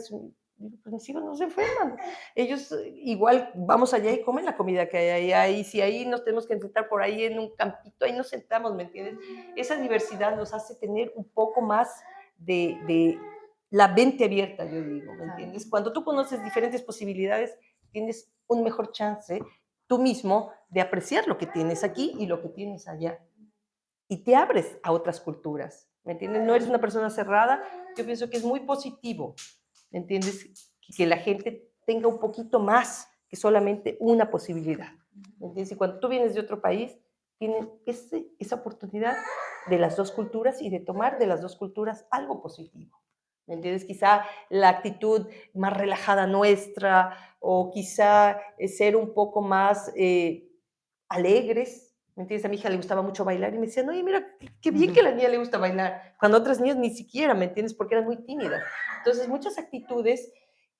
digo, pues mis hijos no se enferman. Ellos igual vamos allá y comen la comida que hay allá, y si ahí nos tenemos que sentar por ahí en un campito, ahí nos sentamos, ¿me entiendes? Esa diversidad nos hace tener un poco más de la mente abierta, yo digo, ¿me entiendes? Cuando tú conoces diferentes posibilidades, tienes un mejor chance tú mismo de apreciar lo que tienes aquí y lo que tienes allá. Y te abres a otras culturas, ¿me entiendes? No eres una persona cerrada. Yo pienso que es muy positivo, ¿me entiendes? Que la gente tenga un poquito más que solamente una posibilidad, ¿me entiendes? Y cuando tú vienes de otro país, tienen esa oportunidad de las dos culturas y de tomar de las dos culturas algo positivo. ¿Me entiendes? Quizá la actitud más relajada nuestra o quizá ser un poco más alegres. ¿Me entiendes? A mi hija le gustaba mucho bailar y me decían, oye, mira, qué bien que a la niña le gusta bailar, cuando otras niñas ni siquiera, ¿me entiendes? Porque eran muy tímidas. Entonces, muchas actitudes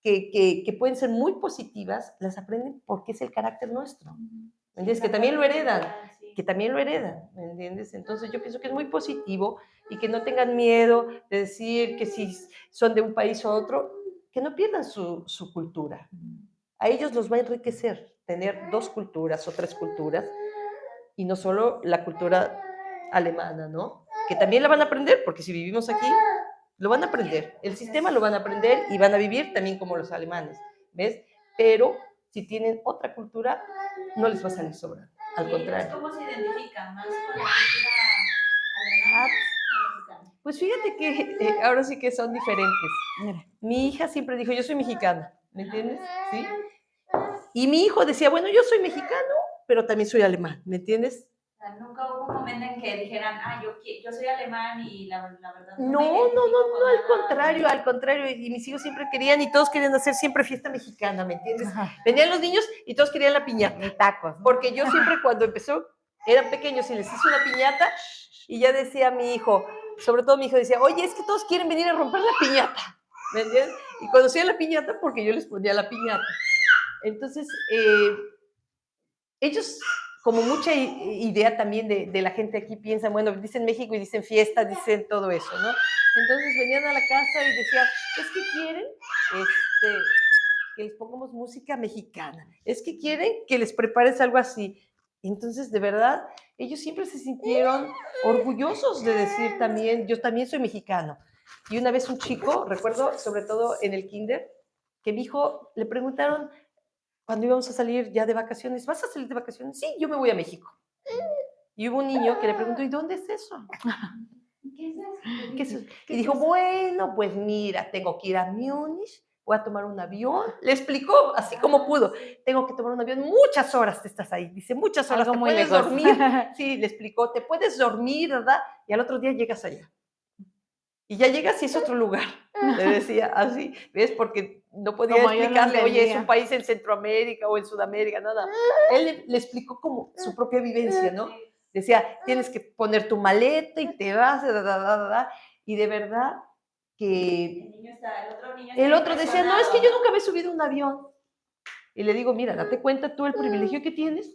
que pueden ser muy positivas, las aprenden porque es el carácter nuestro. ¿Me entiendes? Que también lo heredan, ¿me entiendes? Entonces yo pienso que es muy positivo y que no tengan miedo de decir que si son de un país o otro, que no pierdan su cultura. A ellos los va a enriquecer tener dos culturas o tres culturas y no solo la cultura alemana, ¿no? Que también la van a aprender, porque si vivimos aquí, lo van a aprender. El sistema lo van a aprender y van a vivir también como los alemanes, ¿ves? Pero si tienen otra cultura, no les va a salir sobra. Al contrario. ¿Cómo se identifican más con la cultura alemana o mexicana? Pues fíjate que ahora sí que son diferentes. Mira. Mi hija siempre dijo, yo soy mexicana, ¿me entiendes? ¿Sí? Y mi hijo decía, bueno, yo soy mexicano, pero también soy alemán, ¿me entiendes? O sea, nunca hubo un momento en que dijeran, yo soy alemán y la verdad No, al contrario, y mis hijos siempre querían y todos querían hacer siempre fiesta mexicana, ¿me entiendes? Ajá. Venían los niños y todos querían la piñata. Ni tacos, ¿no? Porque yo siempre cuando empezó, eran pequeños y les hice una piñata y ya decía mi hijo, sobre todo mi hijo decía, oye, es que todos quieren venir a romper la piñata, ¿me entiendes? Y conocían la piñata porque yo les ponía la piñata. Entonces, ellos, como mucha idea también de la gente aquí, piensan, bueno, dicen México y dicen fiesta, dicen todo eso, ¿no? Entonces venían a la casa y decían, es que quieren que les pongamos música mexicana, es que quieren que les prepares algo así. Entonces, de verdad, ellos siempre se sintieron orgullosos de decir también, yo también soy mexicano. Y una vez un chico, recuerdo, sobre todo en el kinder, que mi hijo le preguntaron, cuando íbamos a salir ya de vacaciones, ¿vas a salir de vacaciones? Sí, yo me voy a México. Y hubo un niño que le preguntó, ¿y dónde es eso? ¿Qué es eso? Y dijo, bueno, pues mira, tengo que ir a Múnich, voy a tomar un avión. Le explicó así como pudo. Tengo que tomar un avión, muchas horas te estás ahí. Dice, muchas horas, Algo te muy puedes lejos. dormir. Sí, le explicó, te puedes dormir, ¿verdad? Y al otro día llegas allá. Y ya llegas y es otro lugar. Le decía así, ¿ves? Porque no podía Como yo lo explicarle, oye, es entendía. un país en Centroamérica o en Sudamérica, nada. Él le explicó como su propia vivencia, ¿no? Decía, tienes que poner tu maleta y te vas, y de verdad que el otro decía, no, es que yo nunca me he subido a un avión. Y le digo, mira, date cuenta tú el privilegio que tienes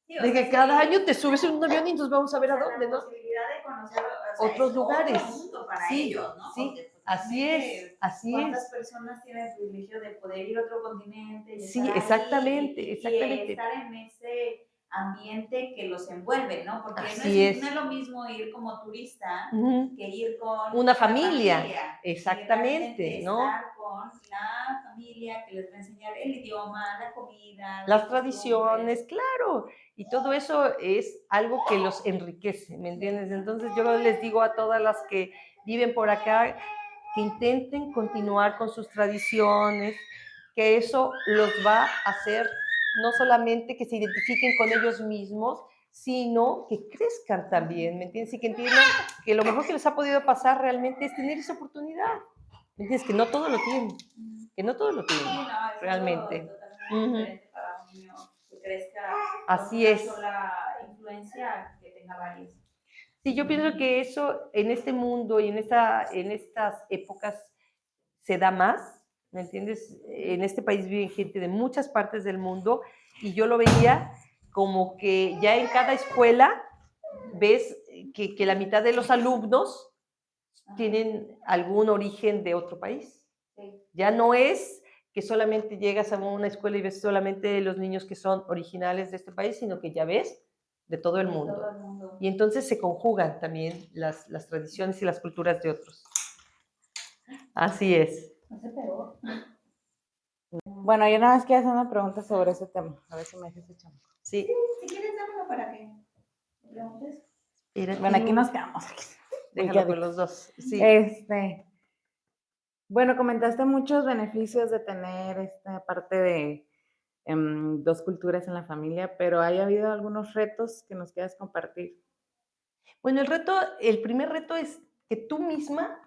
de que cada año te subes en un avión y nos vamos a ver a dónde, ¿no? La posibilidad de conocer Otros lugares. otro mundo para Sí, ellos, ¿no? sí, Porque, pues, así es, así ¿cuántas es. personas tienen el privilegio de poder ir a otro continente? Y Sí, estar ahí exactamente, y exactamente. estar en ese ambiente que los envuelve, ¿no? Porque Así no es lo mismo ir como turista Ujú. que ir con Una familia, exactamente, y realmente ¿no? estar con la familia que les va a enseñar el idioma, la comida, Las las tradiciones, costumbres. claro, y todo eso es algo que los enriquece, ¿me entiendes? Entonces yo les digo a todas las que viven por acá que intenten continuar con sus tradiciones, que eso los va a hacer no solamente que se identifiquen con ellos mismos, sino que crezcan también, ¿me entiendes? Y que entiendan que lo mejor que les ha podido pasar realmente es tener esa oportunidad, ¿me entiendes? Que no todo lo tienen, que no todo lo tienen, Sí, no, es realmente. algo totalmente diferente para un niño que crezca Así con una es. sola influencia que tenga varias. Sí, yo pienso que eso en este mundo y en estas épocas se da más, ¿me entiendes? En este país viven gente de muchas partes del mundo y yo lo veía como que ya en cada escuela ves que la mitad de los alumnos tienen algún origen de otro país. Sí. Ya no es que solamente llegas a una escuela y ves solamente los niños que son originales de este país, sino que ya ves de todo el mundo. Todo el mundo. Y entonces se conjugan también las tradiciones y las culturas de otros. Así es. No se pegó. Bueno, yo nada más quiero hacer una pregunta sobre ese tema. A ver si me dejas echar. Sí. Si quieres, dámelo para que me preguntes. Bueno, aquí nos quedamos. Déjalo con los dos. Sí. Bueno, comentaste muchos beneficios de tener esta parte de dos culturas en la familia, pero ¿hay habido algunos retos que nos quieras compartir? Bueno, el primer reto es que tú misma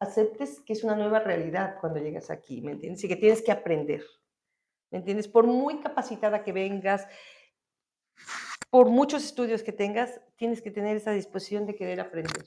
aceptes que es una nueva realidad cuando llegas aquí, ¿me entiendes? Y que tienes que aprender, ¿me entiendes? Por muy capacitada que vengas, por muchos estudios que tengas, tienes que tener esa disposición de querer aprender.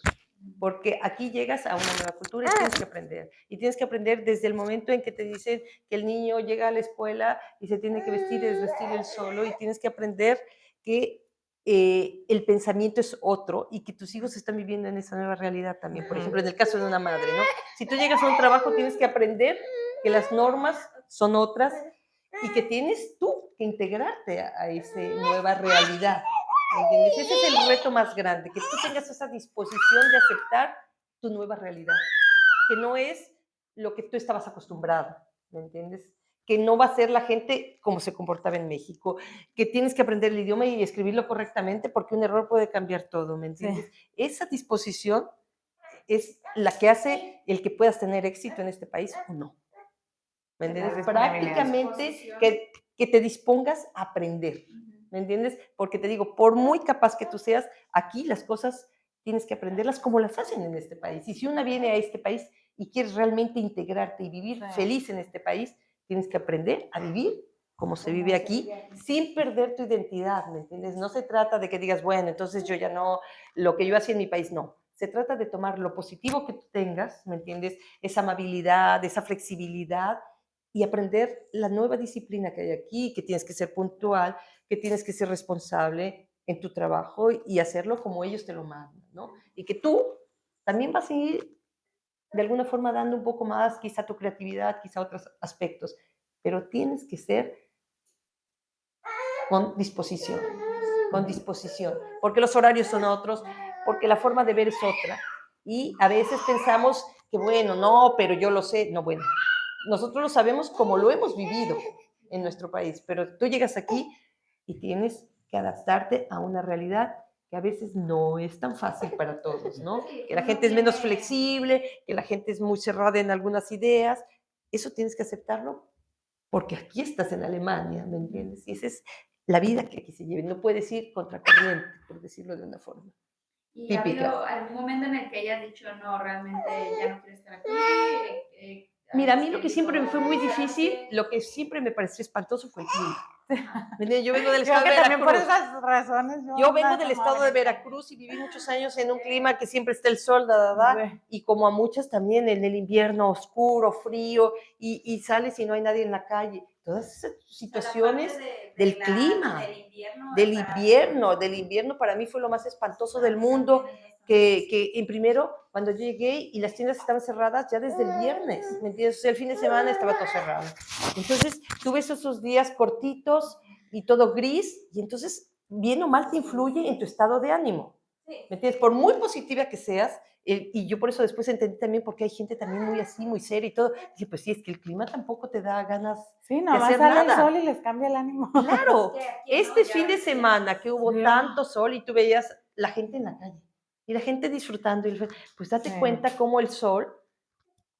Porque aquí llegas a una nueva cultura y tienes que aprender. Y tienes que aprender desde el momento en que te dicen que el niño llega a la escuela y se tiene que vestir y desvestir él solo, y tienes que aprender que el pensamiento es otro y que tus hijos están viviendo en esa nueva realidad también. Por ejemplo, en el caso de una madre, ¿no? Si tú llegas a un trabajo, tienes que aprender que las normas son otras y que tienes tú que integrarte a esa nueva realidad. ¿Entiendes? Ese es el reto más grande, que tú tengas esa disposición de aceptar tu nueva realidad, que no es lo que tú estabas acostumbrado, ¿me entiendes? Que no va a ser la gente como se comportaba en México, que tienes que aprender el idioma y escribirlo correctamente porque un error puede cambiar todo, ¿me entiendes? Sí. Esa disposición es la que hace el que puedas tener éxito en este país o no. ¿Me entiendes? Prácticamente que te dispongas a aprender. ¿Me entiendes? Porque te digo, por muy capaz que tú seas, aquí las cosas tienes que aprenderlas como las hacen en este país. Y si una viene a este país y quieres realmente integrarte y vivir feliz en este país, tienes que aprender a vivir como se vive aquí, sin perder tu identidad, ¿me entiendes? No se trata de que digas, bueno, entonces yo ya no, lo que yo hacía en mi país, no. Se trata de tomar lo positivo que tú tengas, ¿me entiendes? Esa amabilidad, esa flexibilidad, y aprender la nueva disciplina que hay aquí, que tienes que ser puntual, que tienes que ser responsable en tu trabajo y hacerlo como ellos te lo mandan, ¿no? Y que tú también vas a ir de alguna forma dando un poco más, quizá tu creatividad, quizá otros aspectos, pero tienes que ser con disposición, porque los horarios son otros, porque la forma de ver es otra, y a veces pensamos que, bueno, no, pero yo lo sé, no, bueno, nosotros lo sabemos como lo hemos vivido en nuestro país, pero tú llegas aquí y tienes que adaptarte a una realidad que a veces no es tan fácil para todos, ¿no? Que la gente es menos flexible, que la gente es muy cerrada en algunas ideas. Eso tienes que aceptarlo porque aquí estás en Alemania, ¿me entiendes? Y esa es la vida que aquí se lleva. No puedes ir contracorriente, por decirlo de una forma. ¿Y típica. ha habido algún momento en el que hayas dicho, no, realmente ya no quiero estar aquí? Mira, a mí lo que siempre me fue muy difícil, lo que siempre me pareció espantoso fue el clima. Yo vengo del estado de Veracruz. Por esas razones. Yo vengo del estado de Veracruz y viví muchos años en un clima que siempre está el sol, y como a muchas también en el invierno oscuro, frío, y sales y no hay nadie en la calle. Todas esas situaciones del clima, del invierno para mí fue lo más espantoso del mundo. Que en primero, cuando yo llegué y las tiendas estaban cerradas ya desde el viernes, ¿me entiendes? O sea, el fin de semana estaba todo cerrado. Entonces, tuve esos días cortitos y todo gris, y entonces, bien o mal te influye en tu estado de ánimo, ¿me entiendes? Por muy positiva que seas, y yo por eso después entendí también por qué hay gente también muy así, muy seria y todo. Dije, pues sí, es que el clima tampoco te da ganas de hacer nada. Sale el sol y les cambia el ánimo. Claro, este fin de semana que hubo tanto sol y tú veías la gente en la calle, y la gente disfrutando, y pues date cuenta cómo el sol,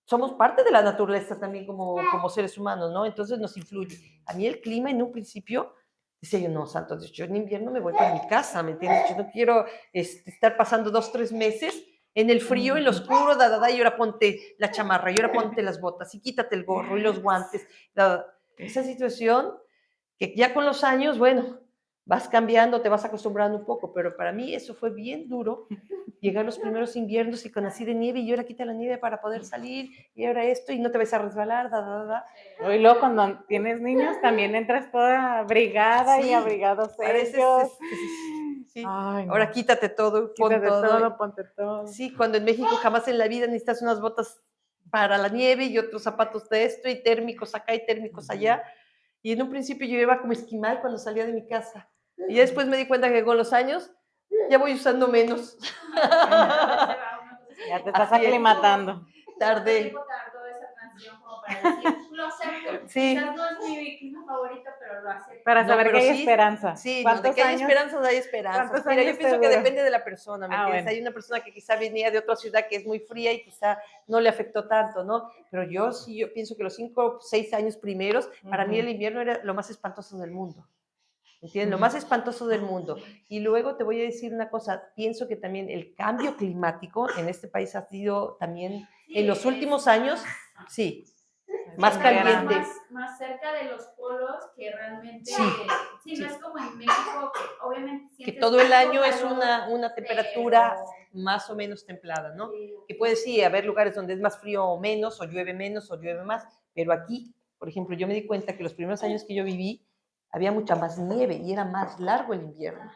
somos parte de la naturaleza también como seres humanos, ¿no? Entonces nos influye. A mí el clima en un principio, decía yo, no, santo Dios, yo en invierno me voy para mi casa, ¿me entiendes? Yo no quiero estar pasando 2, 3 meses en el frío, en lo oscuro, y ahora ponte la chamarra, y ahora ponte las botas, y quítate el gorro y los guantes. Esa situación que ya con los años, bueno, vas cambiando, te vas acostumbrando un poco, pero para mí eso fue bien duro, llegar los primeros inviernos y con así de nieve, y ahora quita la nieve para poder salir, y ahora esto, y no te vas a resbalar, Y luego cuando tienes niños también entras toda abrigada y Sí, abrigados pareces, ellos. sí. Ay, no. Ahora quítate todo, pon Quítate todo. todo, ponte todo. Sí, cuando en México jamás en la vida necesitas unas botas para la nieve y otros zapatos de esto y térmicos acá y térmicos allá. Y en un principio yo iba como esquimal cuando salía de mi casa. Y ya después me di cuenta que con los años ya voy usando menos. Ya te estás Así es. aclimatando. ¿Cuánto Tardé. tiempo tardó esa transición como para decir, lo acepto? Sí. Quizás no es mi clima favorito, pero lo acepto. Para No, saber pero que hay sí, esperanza. Sí, no, de que hay esperanzas, hay esperanzas. ¿Cuántos Mira, yo años pienso te que duró? depende de la persona, ¿me entiendes? Bueno. Hay una persona que quizá venía de otra ciudad que es muy fría y quizá no le afectó tanto, ¿no? Pero yo sí, yo pienso que los 5 o 6 años primeros, para mí el invierno era lo más espantoso del mundo. ¿Entiendes? Lo más espantoso del mundo. Y luego te voy a decir una cosa, pienso que también el cambio climático en este país ha sido también, en los últimos años, sí, más caliente. Más cerca de los polos que realmente, Sí, no es como en México, que obviamente que todo el año es calor, una temperatura pero más o menos templada, ¿no? Sí. Que puede sí haber lugares donde es más frío o menos, o llueve menos, o llueve más, pero aquí, por ejemplo, yo me di cuenta que los primeros años que yo viví, había mucha más nieve y era más largo el invierno.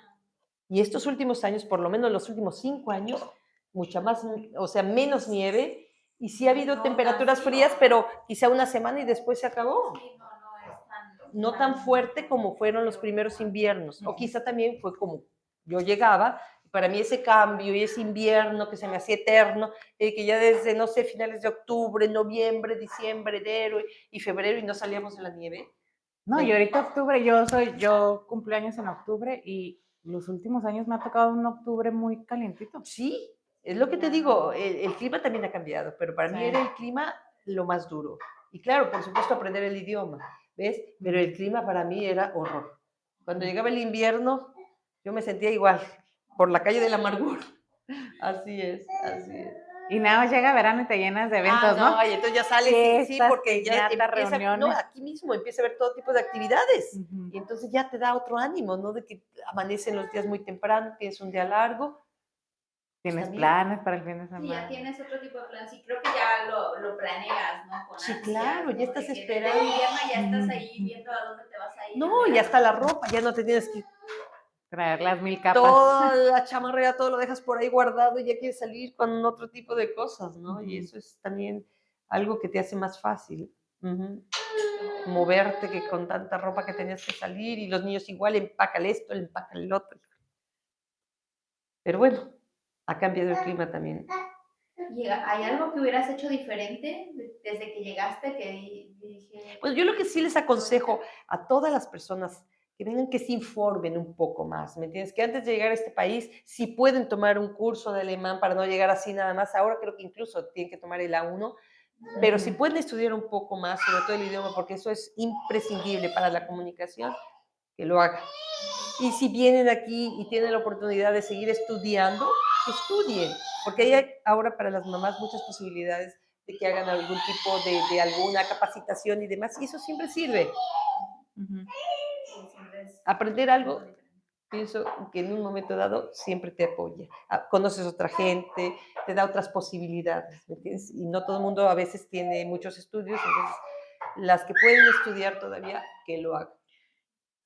Y estos últimos años, por lo menos los últimos 5 años, mucha más, o sea, menos nieve, y sí ha habido temperaturas frías, pero quizá una semana y después se acabó. Sí, no es tan... No tan fuerte como fueron los primeros inviernos, o quizá también fue como yo llegaba, para mí ese cambio y ese invierno que se me hacía eterno, que ya desde, no sé, finales de octubre, noviembre, diciembre, enero y febrero y no salíamos de la nieve. No, y ahorita octubre, yo cumplo años en octubre y los últimos años me ha tocado un octubre muy calientito. Sí, es lo que te digo, el clima también ha cambiado, pero para mí era el clima lo más duro. Y claro, por supuesto, aprender el idioma, ¿ves? Pero el clima para mí era horror. Cuando llegaba el invierno, yo me sentía igual, por la calle de la amargura. Así es, así es. Y nada más llega verano y te llenas de eventos, ¿no? Y entonces ya sales, sí, porque ya empieza, no, aquí mismo empieza a haber todo tipo de actividades. Y entonces ya te da otro ánimo, ¿no? De que amanecen los días muy temprano, tienes un día largo. Tienes planes para el fin de semana. Sí, ya tienes otro tipo de plan. Sí, creo que ya lo planeas, ¿no? Con Sí, ansias, claro, ya estás esperando. El invierno ya estás ahí viendo a dónde te vas a ir. No, y hasta la ropa, ya no te tienes que traer las 1000 capas. Toda la chamarra, todo lo dejas por ahí guardado y ya quieres salir con otro tipo de cosas, ¿no? Y eso es también algo que te hace más fácil. Moverte que con tanta ropa que tenías que salir y los niños igual, empácale esto, empácale el otro. Pero bueno, ha cambiado el clima también. ¿Hay algo que hubieras hecho diferente desde que llegaste que dije? Pues yo lo que sí les aconsejo a todas las personas que vengan, que se informen un poco más, ¿me entiendes? Que antes de llegar a este país, si pueden tomar un curso de alemán para no llegar así nada más, ahora creo que incluso tienen que tomar el A1, pero si pueden estudiar un poco más, sobre todo el idioma, porque eso es imprescindible para la comunicación, que lo hagan. Y si vienen aquí y tienen la oportunidad de seguir estudiando, estudien, porque hay ahora para las mamás muchas posibilidades de que hagan algún tipo de alguna capacitación y demás, y eso siempre sirve. Aprender algo, pienso que en un momento dado siempre te apoya. Conoces otra gente, te da otras posibilidades, ¿me entiendes? Y no todo el mundo a veces tiene muchos estudios, entonces las que pueden estudiar todavía, que lo hagan.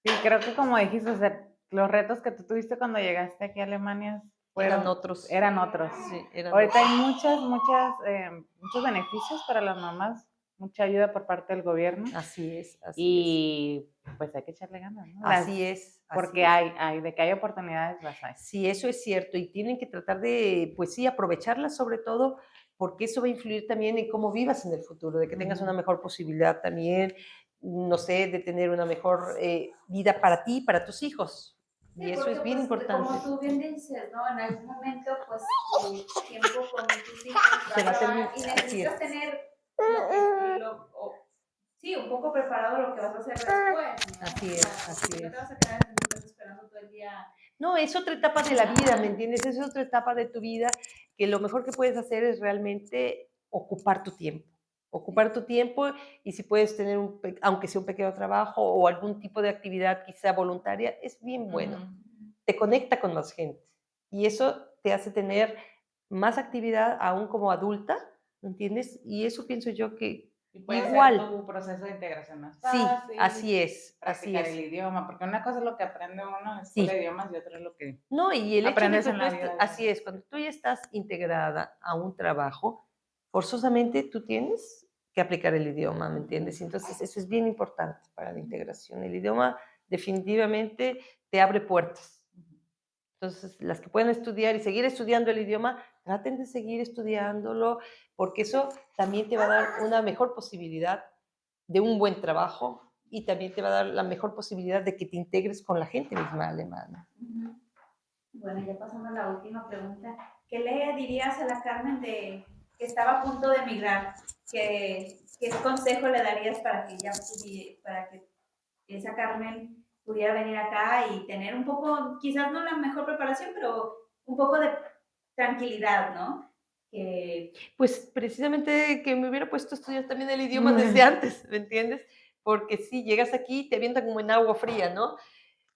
Sí, creo que como dijiste, o sea, los retos que tú tuviste cuando llegaste aquí a Alemania eran otros. Sí, Ahorita hay muchos beneficios para las mamás, mucha ayuda por parte del gobierno. Así es. Y pues hay que echarle ganas, ¿no? Así es. Porque de que hay oportunidades, las hay. Sí, eso es cierto. Y tienen que tratar de, pues sí, aprovecharlas sobre todo, porque eso va a influir también en cómo vivas en el futuro, de que tengas una mejor posibilidad también, no sé, de tener una mejor vida para ti y para tus hijos. Y eso es bien importante. Como tú bien dices, ¿no? En algún momento, pues, tu tiempo con tus hijos se va a terminar. Y necesitas tener un poco preparado lo que vas a hacer después, ¿no? Así es. No te vas a quedar esperando todo el día. No, es otra etapa de la vida, ¿me entiendes? Es otra etapa de tu vida que lo mejor que puedes hacer es realmente ocupar tu tiempo. ocupar tu tiempo y si puedes tener, aunque sea un pequeño trabajo o algún tipo de actividad quizá voluntaria, es bien bueno. Te conecta con más gente y eso te hace tener más actividad aún como adulta, ¿me entiendes? Y eso pienso yo que Y puede igual. ser tu proceso de integración más Sí, fácil, así es. practicar el idioma, porque una cosa es lo que aprende uno en la escuela de Sí. idiomas y otra es lo que No, y el hecho de aprendes que en tú la vida. así es, cuando tú ya estás integrada a un trabajo, forzosamente tú tienes que aplicar el idioma, ¿me entiendes? Entonces, eso es bien importante para la integración. El idioma definitivamente te abre puertas. Entonces, las que pueden estudiar y seguir estudiando el idioma, traten de seguir estudiándolo, porque eso también te va a dar una mejor posibilidad de un buen trabajo y también te va a dar la mejor posibilidad de que te integres con la gente misma alemana. Bueno, ya pasando a la última pregunta, ¿qué le dirías a la Carmen que estaba a punto de emigrar? ¿Qué consejo le darías para que esa Carmen pudiera venir acá y tener un poco, quizás no la mejor preparación, pero un poco de tranquilidad, ¿no? Pues precisamente que me hubiera puesto a estudiar también el idioma desde antes, ¿me entiendes? Porque si llegas aquí te avientan como en agua fría, ¿no?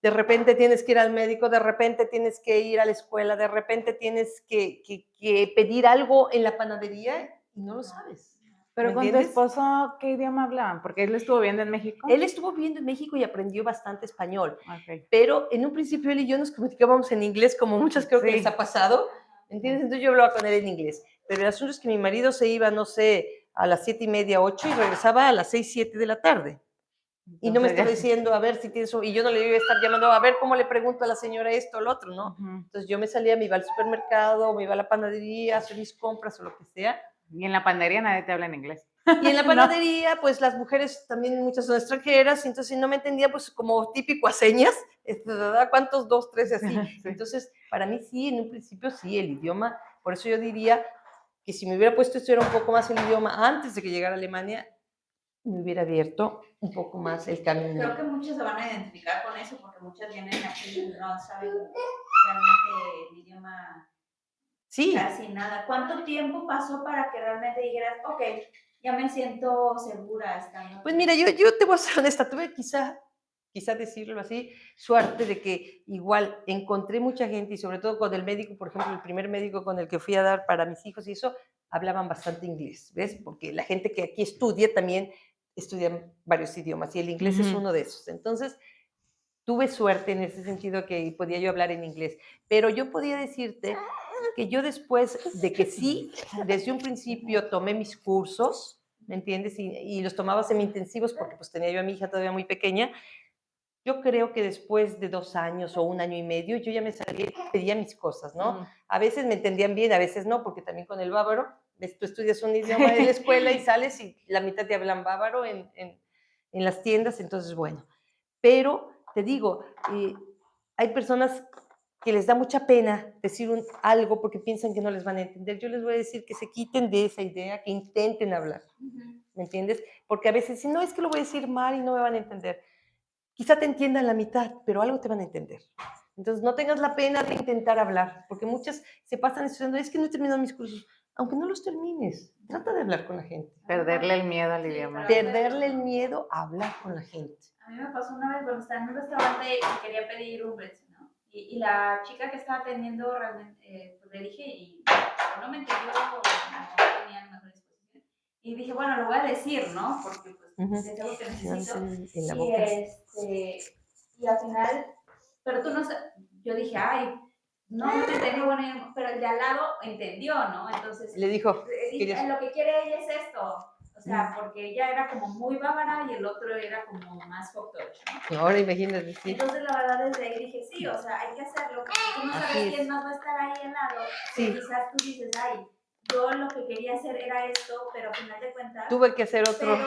De repente tienes que ir al médico, de repente tienes que ir a la escuela, de repente tienes que pedir algo en la panadería y no lo sabes. Pero ¿Me con tu entiendes? esposo, ¿qué idioma hablaban? Porque él estuvo viviendo en México. Él estuvo viviendo en México y aprendió bastante español. Okay. Pero en un principio él y yo nos comunicábamos en inglés, como muchas creo que les ha pasado. ¿Entiendes? Entonces yo hablaba con él en inglés. Pero el asunto es que mi marido se iba, no sé, a las 7:30, 8 y regresaba a las 6, 7 de la tarde. Y no me estaba diciendo, a ver si tienes, y yo no le iba a estar llamando, a ver cómo le pregunto a la señora esto o lo otro, ¿no? Entonces yo me salía, me iba al supermercado, me iba a la panadería, a hacer mis compras o lo que sea. Y en la panadería nadie te habla en inglés. Y en la panadería, no. Pues las mujeres también muchas son extranjeras, y entonces si no me entendía, pues como típico a señas, ¿cuántos? 2, 3, así. Sí. Entonces, para mí sí, en un principio sí, el idioma, por eso yo diría que si me hubiera puesto a estudiar un poco más el idioma antes de que llegara a Alemania, me hubiera abierto un poco más el camino. Creo que muchos se van a identificar con eso porque muchas vienen aquí y no saben realmente el idioma casi nada. ¿Cuánto tiempo pasó para que realmente dijeras, ok, ya me siento segura estando? Pues mira, yo te voy a ser honesta, tuve quizá decirlo así, suerte de que igual encontré mucha gente y sobre todo con el médico, por ejemplo, el primer médico con el que fui a dar para mis hijos y eso, hablaban bastante inglés, ¿ves? Porque la gente que aquí estudia también estudia varios idiomas y el inglés es uno de esos. Entonces, tuve suerte en ese sentido que podía yo hablar en inglés, pero yo podía decirte que yo después de que sí, desde un principio tomé mis cursos, ¿me entiendes? Y los tomaba semi-intensivos porque pues tenía yo a mi hija todavía muy pequeña. Yo creo que después de 2 años o 1 año y medio, yo ya me salía y pedía mis cosas, ¿no? A veces me entendían bien, a veces no, porque también con el bávaro, tú estudias un idioma en la escuela y sales y la mitad te hablan bávaro en las tiendas, entonces bueno. Pero te digo, hay personas que les da mucha pena decir algo porque piensan que no les van a entender. Yo les voy a decir que se quiten de esa idea, que intenten hablar, ¿me entiendes? Porque a veces, si no, es que lo voy a decir mal y no me van a entender. Quizá te entiendan la mitad, pero algo te van a entender. Entonces, no tengas la pena de intentar hablar, porque muchas se pasan estudiando, es que no he terminado mis cursos. Aunque no los termines, trata de hablar con la gente. Perderle el miedo al idioma. Perderle el miedo a hablar con la gente. A mí me pasó una vez cuando estaba en un restaurante y quería pedir un brezel, ¿no? Y la chica que estaba atendiendo realmente, pues le dije, y no me entendió, no tenía la mejor disposición. Y dije, bueno, lo voy a decir, ¿no? Porque pues es algo que necesito. En la boca. Y al final, pero tú no sabes, yo dije, ay, no me entendió, bueno, pero el de al lado entendió, ¿no? Entonces, le dijo, lo que quiere ella es esto. O sea, porque ella era como muy bávara y el otro era como más Hochdeutsch, ¿no? Ahora imagínate, sí. Entonces, la verdad, desde ahí dije, sí, o sea, hay que hacerlo. Tú no sabes quién más va a estar ahí al lado. Sí. Y quizás tú dices, ay, yo lo que quería hacer era esto, pero al final de cuentas... Tuve que hacer otro.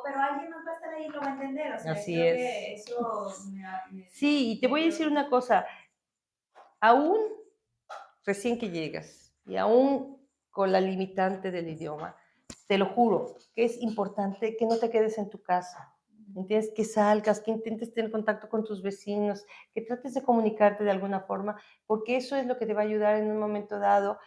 Pero alguien más va a estar ahí y lo va a entender. O sea, así creo es. que eso sí, y te voy a decir una cosa. Aún recién que llegas y aún con la limitante del idioma, te lo juro que es importante que no te quedes en tu casa, ¿entiendes? Que salgas, que intentes tener contacto con tus vecinos, que trates de comunicarte de alguna forma, porque eso es lo que te va a ayudar en un momento dado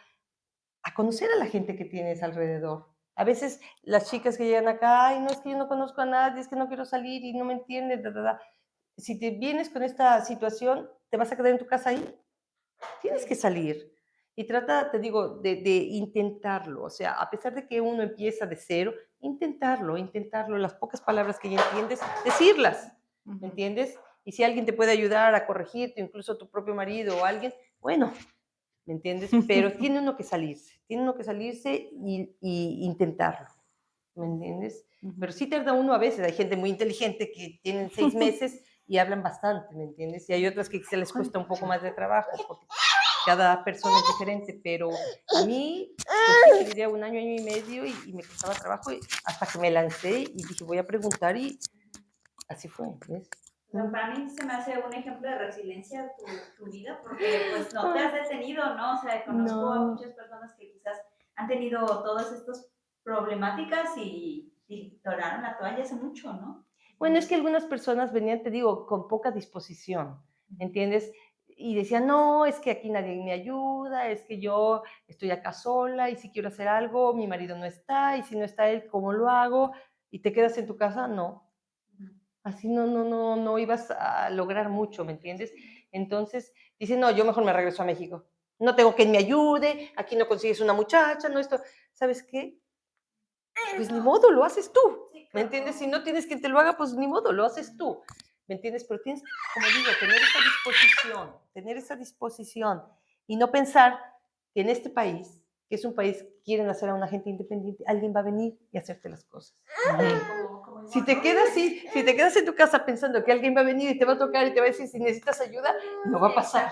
a conocer a la gente que tienes alrededor, A veces las chicas que llegan acá, ay, no, es que yo no conozco a nadie, es que no quiero salir y no me entienden, Si te vienes con esta situación, ¿te vas a quedar en tu casa ahí? Tienes que salir. Y trata, te digo, de intentarlo. O sea, a pesar de que uno empieza de cero, intentarlo. Las pocas palabras que ya entiendes, decirlas. ¿Me entiendes? Y si alguien te puede ayudar a corregirte, incluso tu propio marido o alguien, bueno, ¿me entiendes? Pero tiene uno que salirse y intentarlo. ¿Me entiendes? Pero sí tarda uno a veces. Hay gente muy inteligente que tienen 6 meses y hablan bastante, ¿me entiendes? Y hay otras que se les cuesta un poco más de trabajo porque cada persona es diferente, pero a mí, pues sí, diría 1 año, año y medio y me costaba trabajo hasta que me lancé y dije, voy a preguntar y así fue, ¿ves? O sea, para mí se me hace un ejemplo de resiliencia tu vida, porque pues no te has detenido, ¿no? O sea, conozco a muchas personas que quizás han tenido todas estas problemáticas y tiraron la toalla hace mucho, ¿no? Bueno, es que algunas personas venían, te digo, con poca disposición, ¿entiendes? Y decían, no, es que aquí nadie me ayuda, es que yo estoy acá sola y si quiero hacer algo, mi marido no está y si no está él, ¿cómo lo hago? ¿Y te quedas en tu casa? No. Así no ibas a lograr mucho, ¿me entiendes? Entonces, dicen, no, yo mejor me regreso a México. No tengo quien me ayude, aquí no consigues una muchacha, no esto. ¿Sabes qué? Pues ni modo, lo haces tú, ¿me entiendes? Si no tienes quien te lo haga, pues ni modo, lo haces tú, ¿me entiendes? Pero tienes, como digo, tener esa disposición y no pensar que en este país, que es un país que quieren hacer a una gente independiente, alguien va a venir y hacerte las cosas. Si te quedas en tu casa pensando que alguien va a venir y te va a tocar y te va a decir si necesitas ayuda, no va a pasar,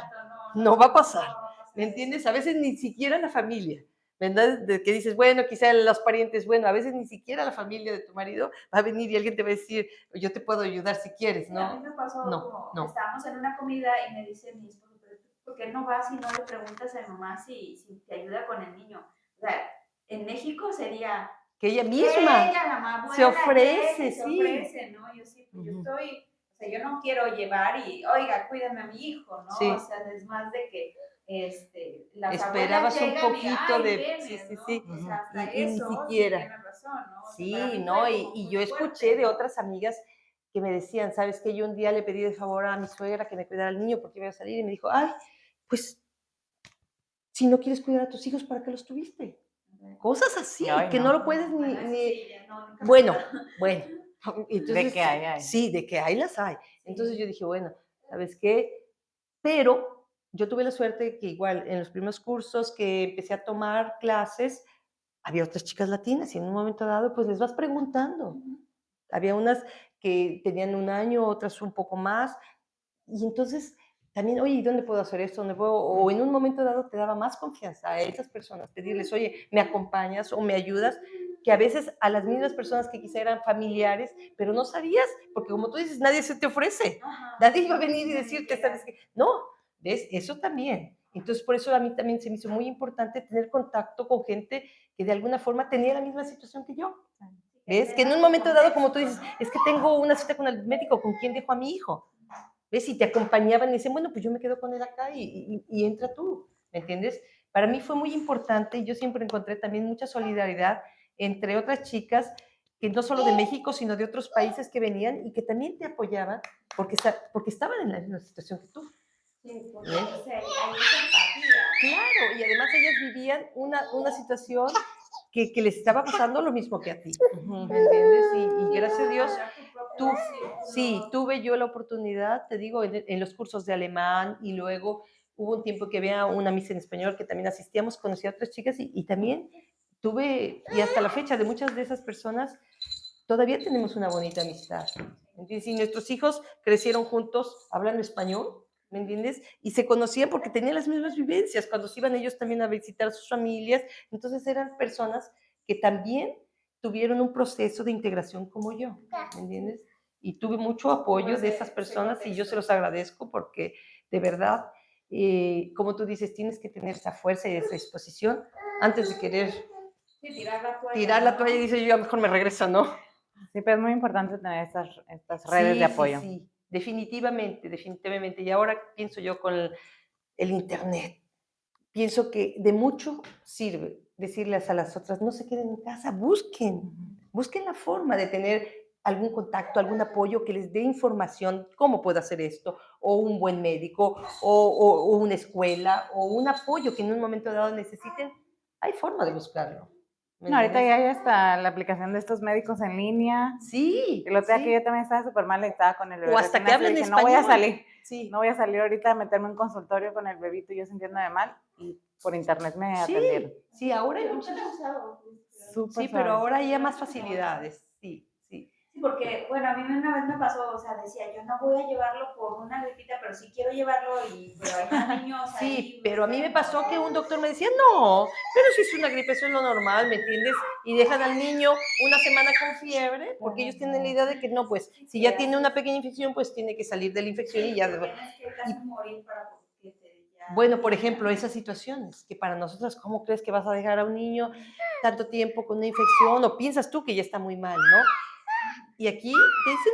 no va a pasar, ¿me entiendes? A veces ni siquiera la familia. ¿Verdad? De que dices, bueno, quizá los parientes, bueno, a veces ni siquiera la familia de tu marido va a venir y alguien te va a decir, yo te puedo ayudar si quieres, ¿no? A mí me pasó como, estábamos en una comida y me dice mi esposo, ¿por qué no vas y no le preguntas a mi mamá si te ayuda con el niño? O sea, en México sería... Que ella misma la mamá se ofrece, se ofrece, ¿no? Yo sí, pues yo estoy, o sea, yo no quiero llevar y, oiga, cuídame a mi hijo, ¿no? Sí. O sea, es más de que las esperabas un poquito de vienes, sí, ¿no? sí, O sea, hasta y eso, ni siquiera. Sí, tienes razón, ¿no? O sea, sí, no, y yo escuché de ¿no? otras amigas que me decían, ¿sabes qué? Yo un día le pedí de favor a mi suegra que me cuidara al niño porque iba a salir y me dijo, ay, pues si no quieres cuidar a tus hijos, ¿para qué los tuviste? Cosas así, ay, que no lo puedes ni... Sí, bueno. Entonces, de que hay. Sí, de que hay las hay. Entonces yo dije, bueno, ¿sabes qué? Pero yo tuve la suerte que igual en los primeros cursos que empecé a tomar clases, había otras chicas latinas y en un momento dado pues les vas preguntando. Había unas que tenían 1 año, otras un poco más. Y entonces también, oye, ¿y dónde puedo hacer esto? ¿Dónde puedo? O en un momento dado te daba más confianza a esas personas, pedirles, oye, ¿me acompañas o me ayudas? Que a veces a las mismas personas que quizá eran familiares, pero no sabías, porque como tú dices, nadie se te ofrece. Nadie iba a venir y decirte, ¿sabes qué? No, ¿ves? Eso también. Entonces, por eso a mí también se me hizo muy importante tener contacto con gente que de alguna forma tenía la misma situación que yo. ¿Ves? Que en un momento dado, como tú dices, es que tengo una cita con el médico, ¿con quién dejo a mi hijo? ¿Ves? Y te acompañaban y dicen, bueno, pues yo me quedo con él acá y entra tú, ¿me entiendes? Para mí fue muy importante y yo siempre encontré también mucha solidaridad entre otras chicas que no solo de México, sino de otros países que venían y que también te apoyaban porque estaban en la misma situación que tú. Sí, porque hay esa empatía. Claro, y además ellas vivían una situación que les estaba pasando lo mismo que a ti, ¿me entiendes? Y gracias a Dios, tuve yo la oportunidad, te digo, en los cursos de alemán y luego hubo un tiempo que había una misa en español que también asistíamos, conocí a otras chicas y también tuve, y hasta la fecha de muchas de esas personas, todavía tenemos una bonita amistad. ¿Entiendes? Y nuestros hijos crecieron juntos hablando español, ¿me entiendes? Y se conocían porque tenían las mismas vivencias, cuando se iban ellos también a visitar a sus familias, entonces eran personas que también tuvieron un proceso de integración como yo, ¿me entiendes? Y tuve mucho apoyo de esas personas y yo se los agradezco porque de verdad, como tú dices, tienes que tener esa fuerza y esa disposición antes de querer tirar la toalla y dice yo a lo mejor me regreso, ¿no? Sí, pero es muy importante tener estas redes de apoyo. Sí, definitivamente. Y ahora pienso yo con el internet, pienso que de mucho sirve, decirles a las otras, no se queden en casa, busquen la forma de tener algún contacto, algún apoyo que les dé información, cómo puedo hacer esto, o un buen médico, o una escuela, o un apoyo que en un momento dado necesiten. Hay forma de buscarlo. No, ahorita ya hay hasta la aplicación de estos médicos en línea. Sí. El otro día que sí. yo también estaba súper mal y estaba con el bebé. O hasta que hablen dije, español. no voy a salir. Sí. No voy a salir ahorita a meterme en un consultorio con el bebito y yo sintiéndome mal. Y por internet me atendieron. Sí, ahora hay Yo muchas. nunca lo he usado. Sí, pero ahora hay más facilidades. Sí. Sí, porque, bueno, a mí una vez me pasó, o sea, decía, yo no voy a llevarlo por una gripita, pero sí quiero llevarlo, pero hay más niños ahí. Sí, pero a mí me pasó que un doctor me decía, no, pero si es una gripe, eso es lo normal, ¿me entiendes? Y dejan al niño una semana con fiebre, porque ellos tienen la idea de que no, pues, si ya tiene una pequeña infección, pues tiene que salir de la infección y ya... Tienes que casi morir para que ya... Bueno, por ejemplo, esas situaciones, que para nosotras, ¿cómo crees que vas a dejar a un niño tanto tiempo con una infección? O piensas tú que ya está muy mal, ¿no? Y aquí te dicen,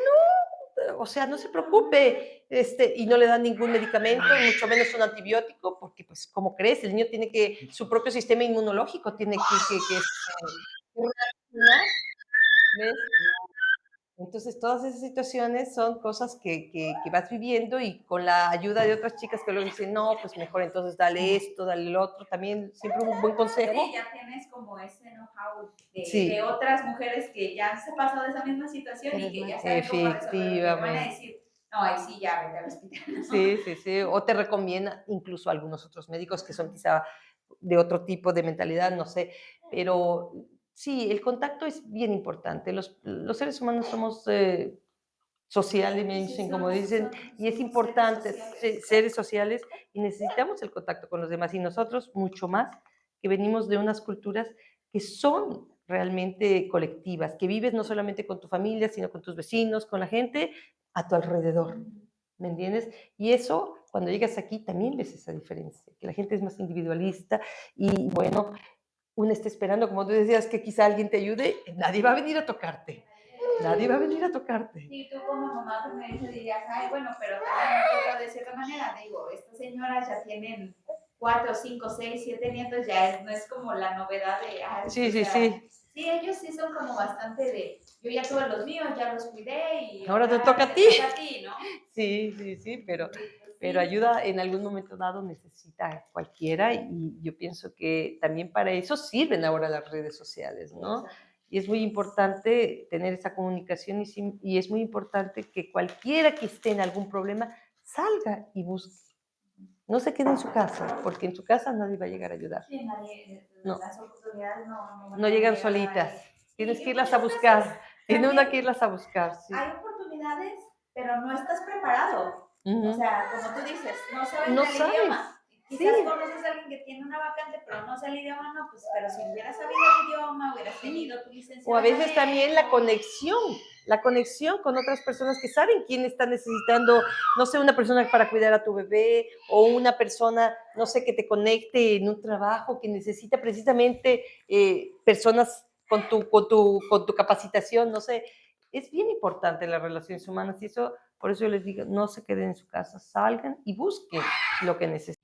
no, o sea, no se preocupe, y no le dan ningún medicamento, mucho menos un antibiótico, porque, pues, ¿cómo crees? El niño tiene que, su propio sistema inmunológico tiene que reaccionar, ¿ves? Entonces, todas esas situaciones son cosas que vas viviendo y con la ayuda de otras chicas que luego dicen, no, pues mejor entonces dale esto, dale lo otro, también siempre un buen consejo. Sí, ya tienes como ese know-how de otras mujeres que ya se han pasado de esa misma situación y que ya saben cómo resolverlo. Van a decir, no, ahí sí, ya vete al hospital. ¿No? Sí, o te recomienda incluso algunos otros médicos que son quizá de otro tipo de mentalidad, no sé, pero sí, el contacto es bien importante. Los seres humanos somos sociales, como dicen, y es importante seres sociales y necesitamos el contacto con los demás y nosotros mucho más que venimos de unas culturas que son realmente colectivas, que vives no solamente con tu familia, sino con tus vecinos, con la gente a tu alrededor, ¿me entiendes? Y eso, cuando llegas aquí, también ves esa diferencia, que la gente es más individualista y bueno, uno está esperando, como tú decías, que quizá alguien te ayude, nadie va a venir a tocarte. Nadie va a venir a tocarte. Sí, tú como mamá pues me dirías, ay, bueno, pero también de cierta manera, digo, estas señoras ya tienen 4, 5, 6, 7 nietos, ya no es como la novedad de, sí. Sí, ellos sí son como bastante de, yo ya tuve los míos, ya los cuidé y ahora te toca a ti. Toca a ti, ¿no? Sí, pero ayuda en algún momento dado necesita cualquiera y yo pienso que también para eso sirven ahora las redes sociales, ¿no? Y es muy importante tener esa comunicación y es muy importante que cualquiera que esté en algún problema salga y busque. No se quede en su casa, porque en su casa nadie va a llegar a ayudar. Sí, nadie, no. Las oportunidades no llegan solitas. Tienes que irlas a buscar. Tiene una que irlas a buscar. Sí. Hay oportunidades, pero no estás preparado. O sea, como tú dices, no sabes el idioma. Quizás conoces a alguien que tiene una vacante, pero no sé el idioma, no, pues, pero si hubieras sabido el idioma, hubieras tenido tu licencia. O a veces también la conexión con otras personas que saben quién está necesitando, no sé, una persona para cuidar a tu bebé, o una persona, no sé, que te conecte en un trabajo, que necesita precisamente personas con tu capacitación, no sé. Es bien importante las relaciones humanas y eso, por eso yo les digo, no se queden en su casa, salgan y busquen lo que necesitan.